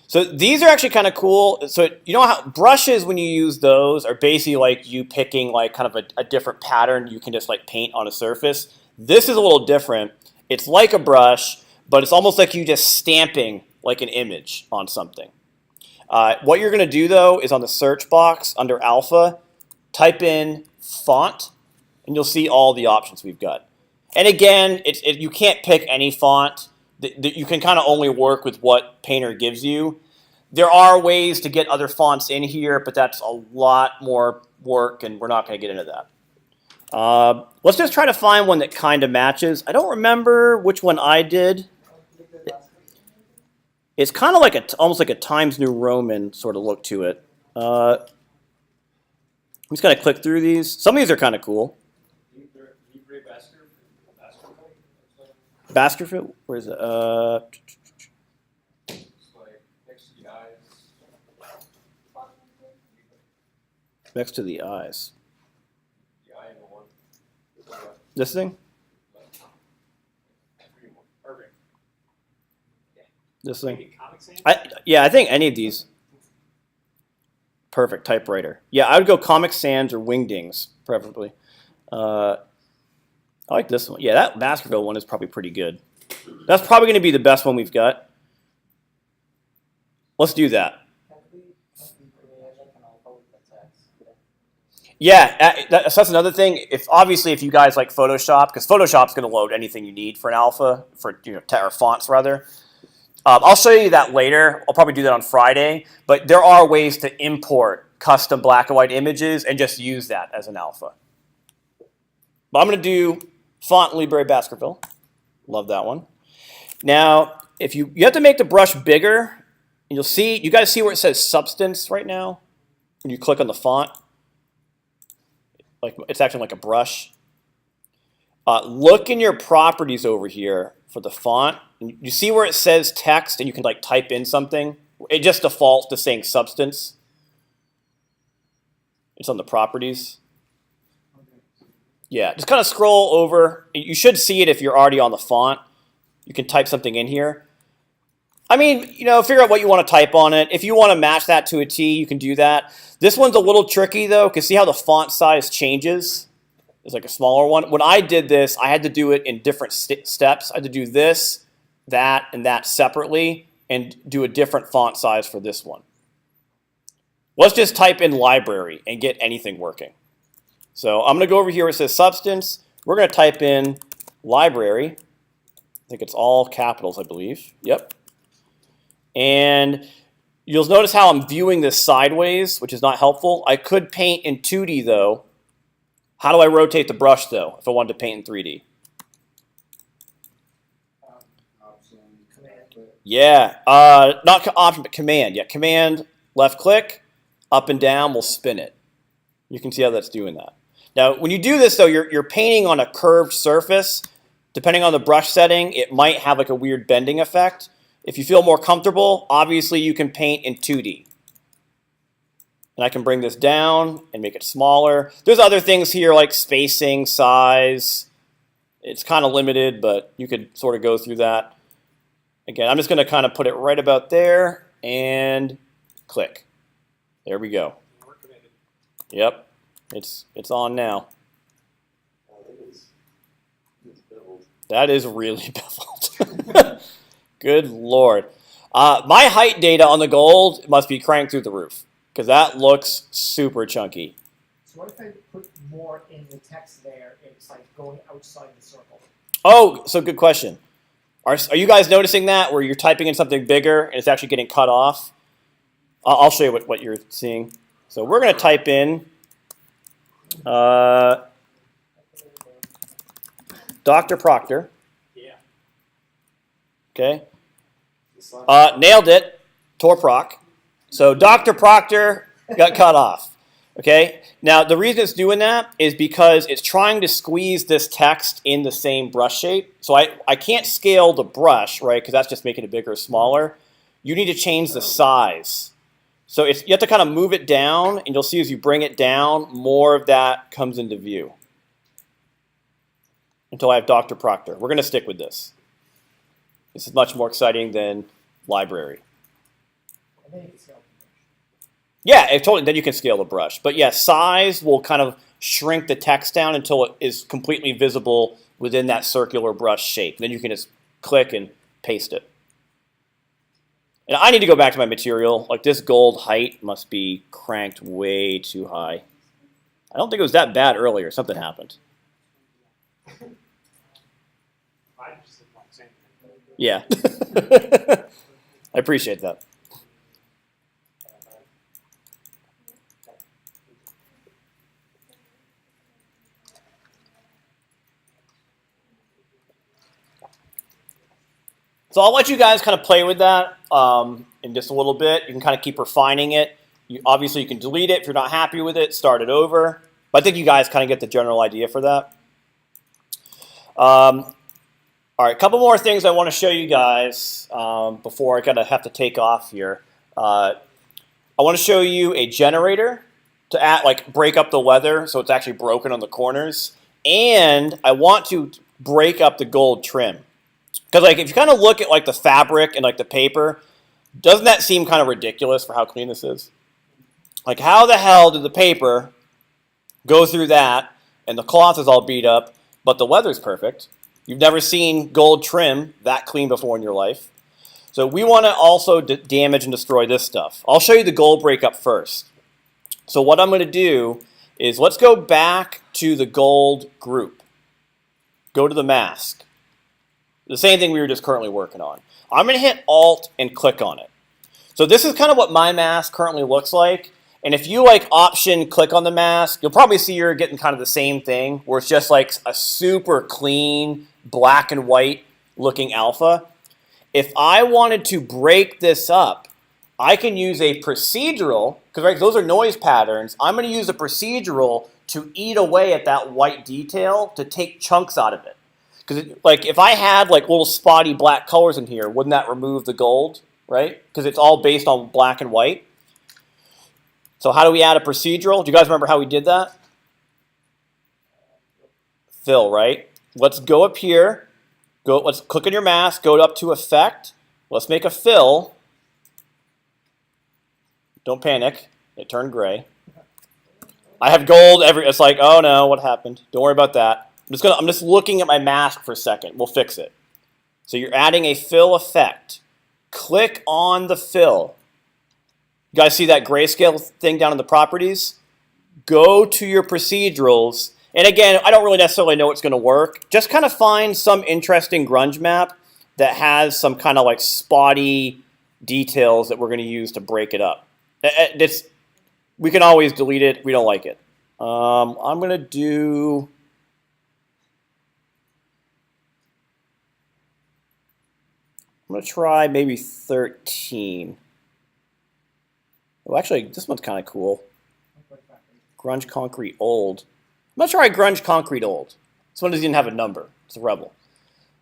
So these are actually kind of cool. So you know how brushes, when you use those, are basically like you picking like kind of a different pattern you can just like paint on a surface. This is a little different. It's like a brush, but it's almost like you just stamping like an image on something. What you're going to do though is on the search box under alpha, type in font, and you'll see all the options we've got. And again, you can't pick any font. You can kind of only work with what Painter gives you. There are ways to get other fonts in here, but that's a lot more work, and we're not going to get into that. Let's just try to find one that kind of matches. I don't remember which one I did. It's kind of like almost like a Times New Roman sort of look to it. I'm just going to click through these. Some of these are kind of cool. Baskerville? Where is it? Next to the eyes. This thing? This thing? Yeah, I think any of these. Perfect, typewriter. Yeah, I would go Comic Sans or Wingdings, preferably. I like this one. Yeah, that Baskerville one is probably pretty good. That's probably going to be the best one we've got. Let's do that. Yeah, that's another thing. Obviously if you guys like Photoshop, because Photoshop's going to load anything you need for an alpha, or fonts rather. I'll show you that later. I'll probably do that on Friday. But there are ways to import custom black and white images and just use that as an alpha. But I'm going to do Font Libre Baskerville. Love that one. Now, if you have to make the brush bigger, and you guys see where it says substance right now? When you click on the font, like it's acting like a brush. Look in your properties over here for the font. You see where it says text and you can like type in something? It just defaults to saying substance. It's on the properties. Yeah, just kind of scroll over. You should see it if you're already on the font. You can type something in here. I mean, figure out what you want to type on it. If you want to match that to a T, you can do that. This one's a little tricky though, because see how the font size changes? It's like a smaller one. When I did this, I had to do it in different steps. I had to do this, that, and that separately, and do a different font size for this one. Let's just type in library and get anything working. So I'm going to go over here where it says substance. We're going to type in library. I think it's all capitals, I believe. Yep. And you'll notice how I'm viewing this sideways, which is not helpful. I could paint in 2D, though. How do I rotate the brush, though, if I wanted to paint in 3D? Yeah, not option, but command. Yeah, command, left click, up and down will spin it. You can see how that's doing that. Now, when you do this, though, you're painting on a curved surface. Depending on the brush setting, it might have like a weird bending effect. If you feel more comfortable, obviously you can paint in 2D. And I can bring this down and make it smaller. There's other things here like spacing, size. It's kind of limited, but you could sort of go through that. Again, I'm just going to kind of put it right about there and click. There we go. Yep, it's on now. That is really beveled. Good Lord. My height data on the gold must be cranked through the roof because that looks super chunky. So what if I put more in the text there? It's like going outside the circle. Oh, so good question. Are you guys noticing that where you're typing in something bigger and it's actually getting cut off? I'll show you what you're seeing. So we're going to type in Dr. Proctor. Yeah. Okay. Nailed it. Torproc. So Dr. Proctor got cut off. Okay. Now the reason it's doing that is because it's trying to squeeze this text in the same brush shape. So I can't scale the brush, right? Because that's just making it bigger or smaller. You need to change the size. So you have to kind of move it down, and you'll see as you bring it down, more of that comes into view. Until I have Dr. Proctor. We're going to stick with this. This is much more exciting than library. And then you can scale the brush. Yeah, totally. Then you can scale the brush. But yeah, size will kind of shrink the text down until it is completely visible within that circular brush shape. Then you can just click and paste it. And I need to go back to my material. Like this gold height must be cranked way too high. I don't think it was that bad earlier. Something happened. I just didn't like saying that. Yeah. I appreciate that. So I'll let you guys kind of play with that in just a little bit. You can kind of keep refining it. Obviously, you can delete it if you're not happy with it, start it over. But I think you guys kind of get the general idea for that. All right, a couple more things I want to show you guys before I have to take off here. I want to show you a generator to break up the leather so it's actually broken on the corners. And I want to break up the gold trim. Because if you kind of look at the fabric and the paper, doesn't that seem kind of ridiculous for how clean this is? How the hell did the paper go through that and the cloth is all beat up, but the leather's perfect? You've never seen gold trim that clean before in your life. So we want to also damage and destroy this stuff. I'll show you the gold breakup first. So what I'm going to do is let's go back to the gold group. Go to the mask. The same thing we were just currently working on. I'm going to hit Alt and click on it. So this is kind of what my mask currently looks like. And if you Option click on the mask, you'll probably see you're getting kind of the same thing, where it's just a super clean black and white looking alpha. If I wanted to break this up, I can use a procedural, because those are noise patterns. I'm going to use a procedural to eat away at that white detail to take chunks out of it. Because if I had little spotty black colors in here, wouldn't that remove the gold, right? Because it's all based on black and white. So how do we add a procedural? Do you guys remember how we did that? Fill, right? Let's go up here. Let's click on your mask. Go up to Effect. Let's make a fill. Don't panic. It turned gray. I have gold it's oh no, what happened? Don't worry about that. I'm just looking at my mask for a second. We'll fix it. So you're adding a fill effect. Click on the fill. You guys see that grayscale thing down in the properties? Go to your procedurals. And again, I don't really necessarily know what's going to work. Just kind of find some interesting grunge map that has some kind of spotty details that we're going to use to break it up. We can always delete it. We don't like it. I'm going to do... I'm going to try maybe 13. Well, actually, this one's kind of cool. Grunge Concrete Old. I'm going to try Grunge Concrete Old. This one doesn't even have a number. It's a Rebel.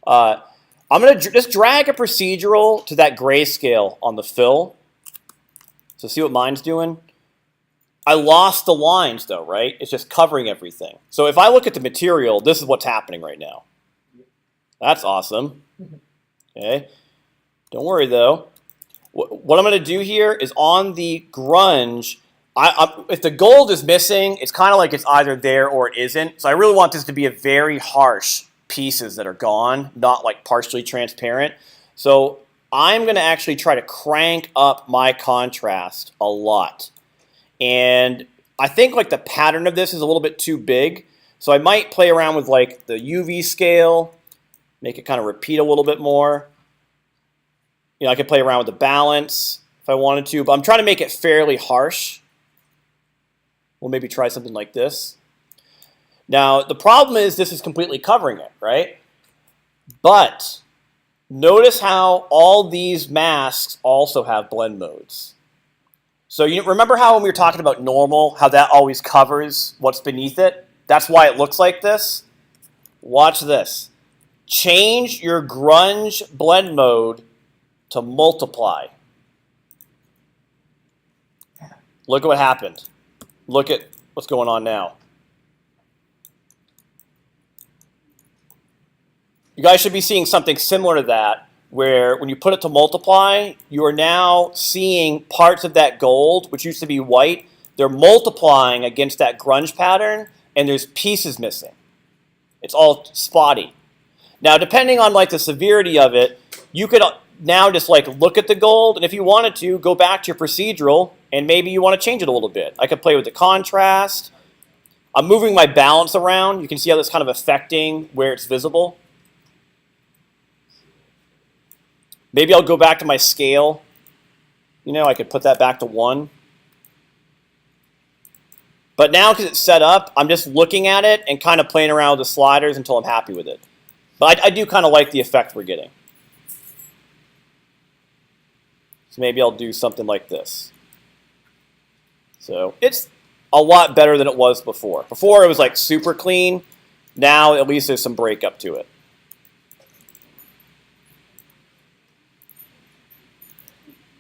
I'm going to just drag a procedural to that grayscale on the fill. So see what mine's doing? I lost the lines, though, right? It's just covering everything. So if I look at the material, this is what's happening right now. That's awesome. Okay. Don't worry, though. What I'm going to do here is on the grunge, if the gold is missing, it's kind of like it's either there or it isn't. So I really want this to be a very harsh pieces that are gone, not partially transparent. So I'm going to actually try to crank up my contrast a lot. And I think the pattern of this is a little bit too big. So I might play around with the UV scale, make it kind of repeat a little bit more. I could play around with the balance if I wanted to, but I'm trying to make it fairly harsh. We'll maybe try something like this. Now, the problem is this is completely covering it, right? But notice how all these masks also have blend modes. So you remember how when we were talking about normal, how that always covers what's beneath it? That's why it looks like this. Watch this. Change your grunge blend mode to multiply. Look at what happened. Look at what's going on now. You guys should be seeing something similar to that, where when you put it to multiply, you are now seeing parts of that gold, which used to be white, they're multiplying against that grunge pattern, and there's pieces missing. It's all spotty. Now, depending on like the severity of it, you could now just like look at the gold, and if you wanted to, go back to your procedural, and maybe you want to change it a little bit. I could play with the contrast. I'm moving my balance around. You can see how that's kind of affecting where it's visible. Maybe I'll go back to my scale. You know, I could put that back to 1. But now, because it's set up, I'm just looking at it and kind of playing around with the sliders until I'm happy with it. But I do kind of like the effect we're getting. So maybe I'll do something like this. So it's a lot better than it was before. Before it was like super clean. Now at least there's some breakup to it.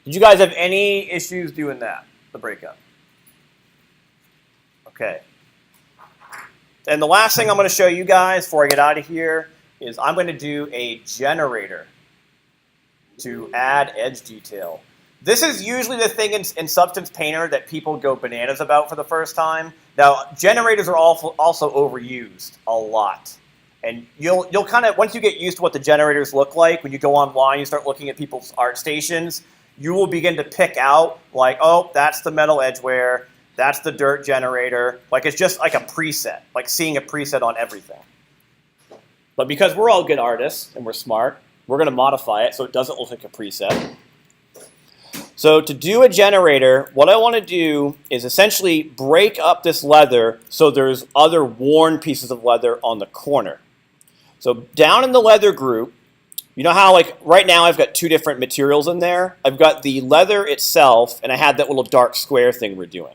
Did you guys have any issues doing that, the breakup? Okay. And the last thing I'm going to show you guys before I get out of here is I'm going to do a generator to add edge detail. This is usually the thing in Substance Painter that people go bananas about for the first time. Now, generators are also overused a lot. And you'll kind of, once you get used to what the generators look like, when you go online, you start looking at people's art stations, you will begin to pick out, like, oh, that's the metal edge wear, that's the dirt generator. Like, it's just like a preset, like seeing a preset on everything. But because we're all good artists and we're smart, we're going to modify it so it doesn't look like a preset. So to do a generator, what I want to do is essentially break up this leather so there's other worn pieces of leather on the corner. So down in the leather group, you know how like right now I've got 2 different materials in there? I've got the leather itself, and I had that little dark square thing we're doing.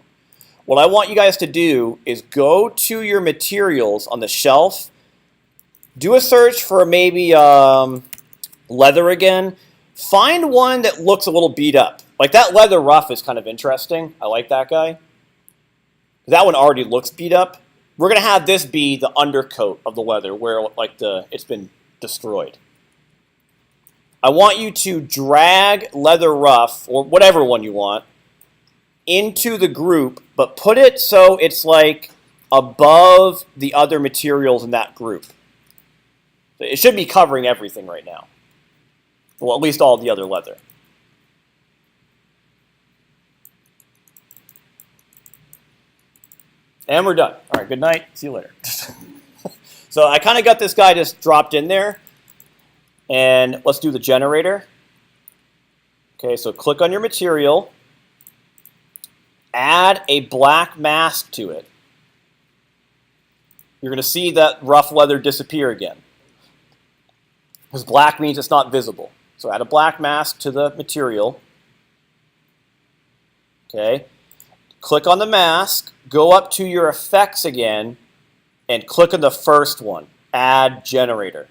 What I want you guys to do is go to your materials on the shelf, do a search for maybe leather again, find one that looks a little beat up. Like that leather rough is kind of interesting. I like that guy. That one already looks beat up. We're going to have this be the undercoat of the leather where like it's been destroyed. I want you to drag leather rough, or whatever one you want, into the group, but put it so it's like above the other materials in that group. It should be covering everything right now. Well, at least all the other leather. And we're done. All right, good night. See you later. So I kind of got this guy just dropped in there. And let's do the generator. Okay, so click on your material. Add a black mask to it. You're going to see that rough leather disappear again. Because black means it's not visible. So add a black mask to the material. Okay. Click on the mask. Go up to your effects again. And click on the first one. Add generator.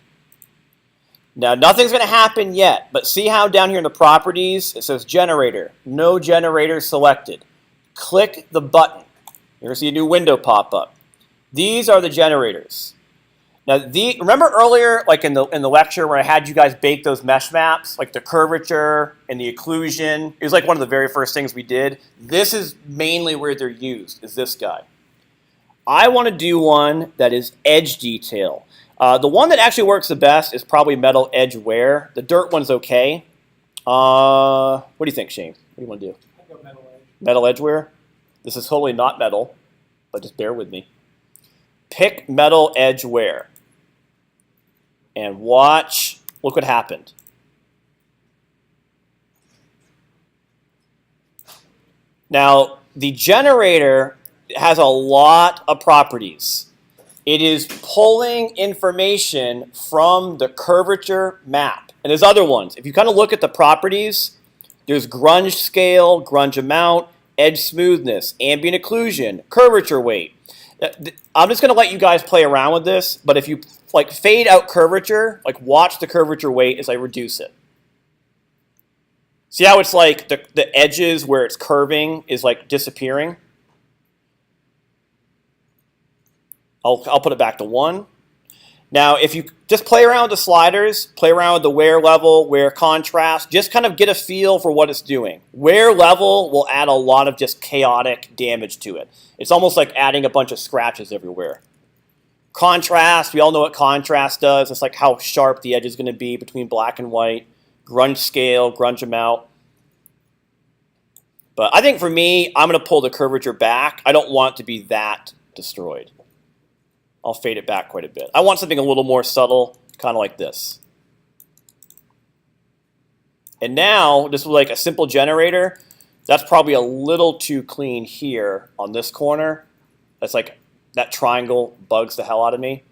Now, nothing's going to happen yet, but see how down here in the properties, it says generator. No generator selected. Click the button. You're going to see a new window pop up. These are the generators. Now, remember earlier, like in the lecture where I had you guys bake those mesh maps, like the curvature and the occlusion? It was like one of the very first things we did. This is mainly where they're used, is this guy. I want to do one that is edge detail. The one that actually works the best is probably metal edge wear. The dirt one's okay. What do you think, Shane? What do you want to do? I'll go metal edge. Metal edge wear? This is totally not metal, but just bear with me. Pick metal edge wear. And watch, look what happened. Now, the generator has a lot of properties. It is pulling information from the curvature map. And there's other ones. If you kind of look at the properties, there's grunge scale, grunge amount, edge smoothness, ambient occlusion, curvature weight. I'm just going to let you guys play around with this, but if you like fade out curvature, like watch the curvature weight as I reduce it. See how it's like the edges where it's curving is like disappearing? I'll put it back to 1. Now, if you just play around with the sliders, play around with the wear level, wear contrast, just kind of get a feel for what it's doing. Wear level will add a lot of just chaotic damage to it. It's almost like adding a bunch of scratches everywhere. Contrast, we all know what contrast does. It's like how sharp the edge is going to be between black and white. Grunge scale, grunge amount. But I think for me, I'm going to pull the curvature back. I don't want it to be that destroyed. I'll fade it back quite a bit. I want something a little more subtle, kind of like this. And now, this is like a simple generator. That's probably a little too clean here on this corner. That's like, that triangle bugs the hell out of me.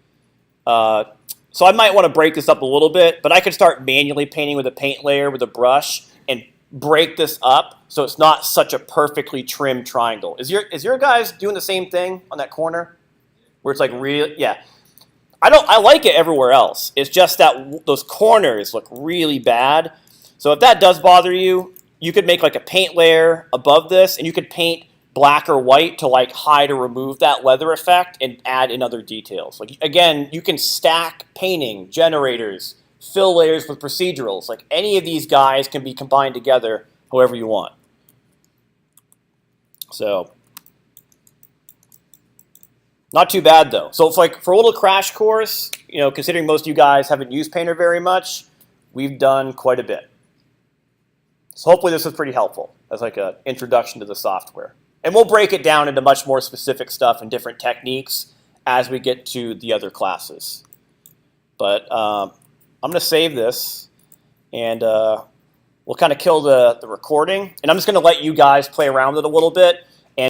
So I might want to break this up a little bit, but I could start manually painting with a paint layer with a brush and break this up so it's not such a perfectly trimmed triangle. Is your guys doing the same thing on that corner? Where it's like real, yeah. I like it everywhere else. It's just that those corners look really bad. So if that does bother you, you could make like a paint layer above this, and you could paint black or white to like hide or remove that leather effect and add in other details. Like again, you can stack painting, generators, fill layers with procedurals. Like any of these guys can be combined together however you want. So not too bad though. So it's like for a little crash course, you know, considering most of you guys haven't used Painter very much, we've done quite a bit. So hopefully this was pretty helpful as like an introduction to the software. And we'll break it down into much more specific stuff and different techniques as we get to the other classes. But I'm going to save this, and we'll kind of kill the recording. And I'm just going to let you guys play around with it a little bit.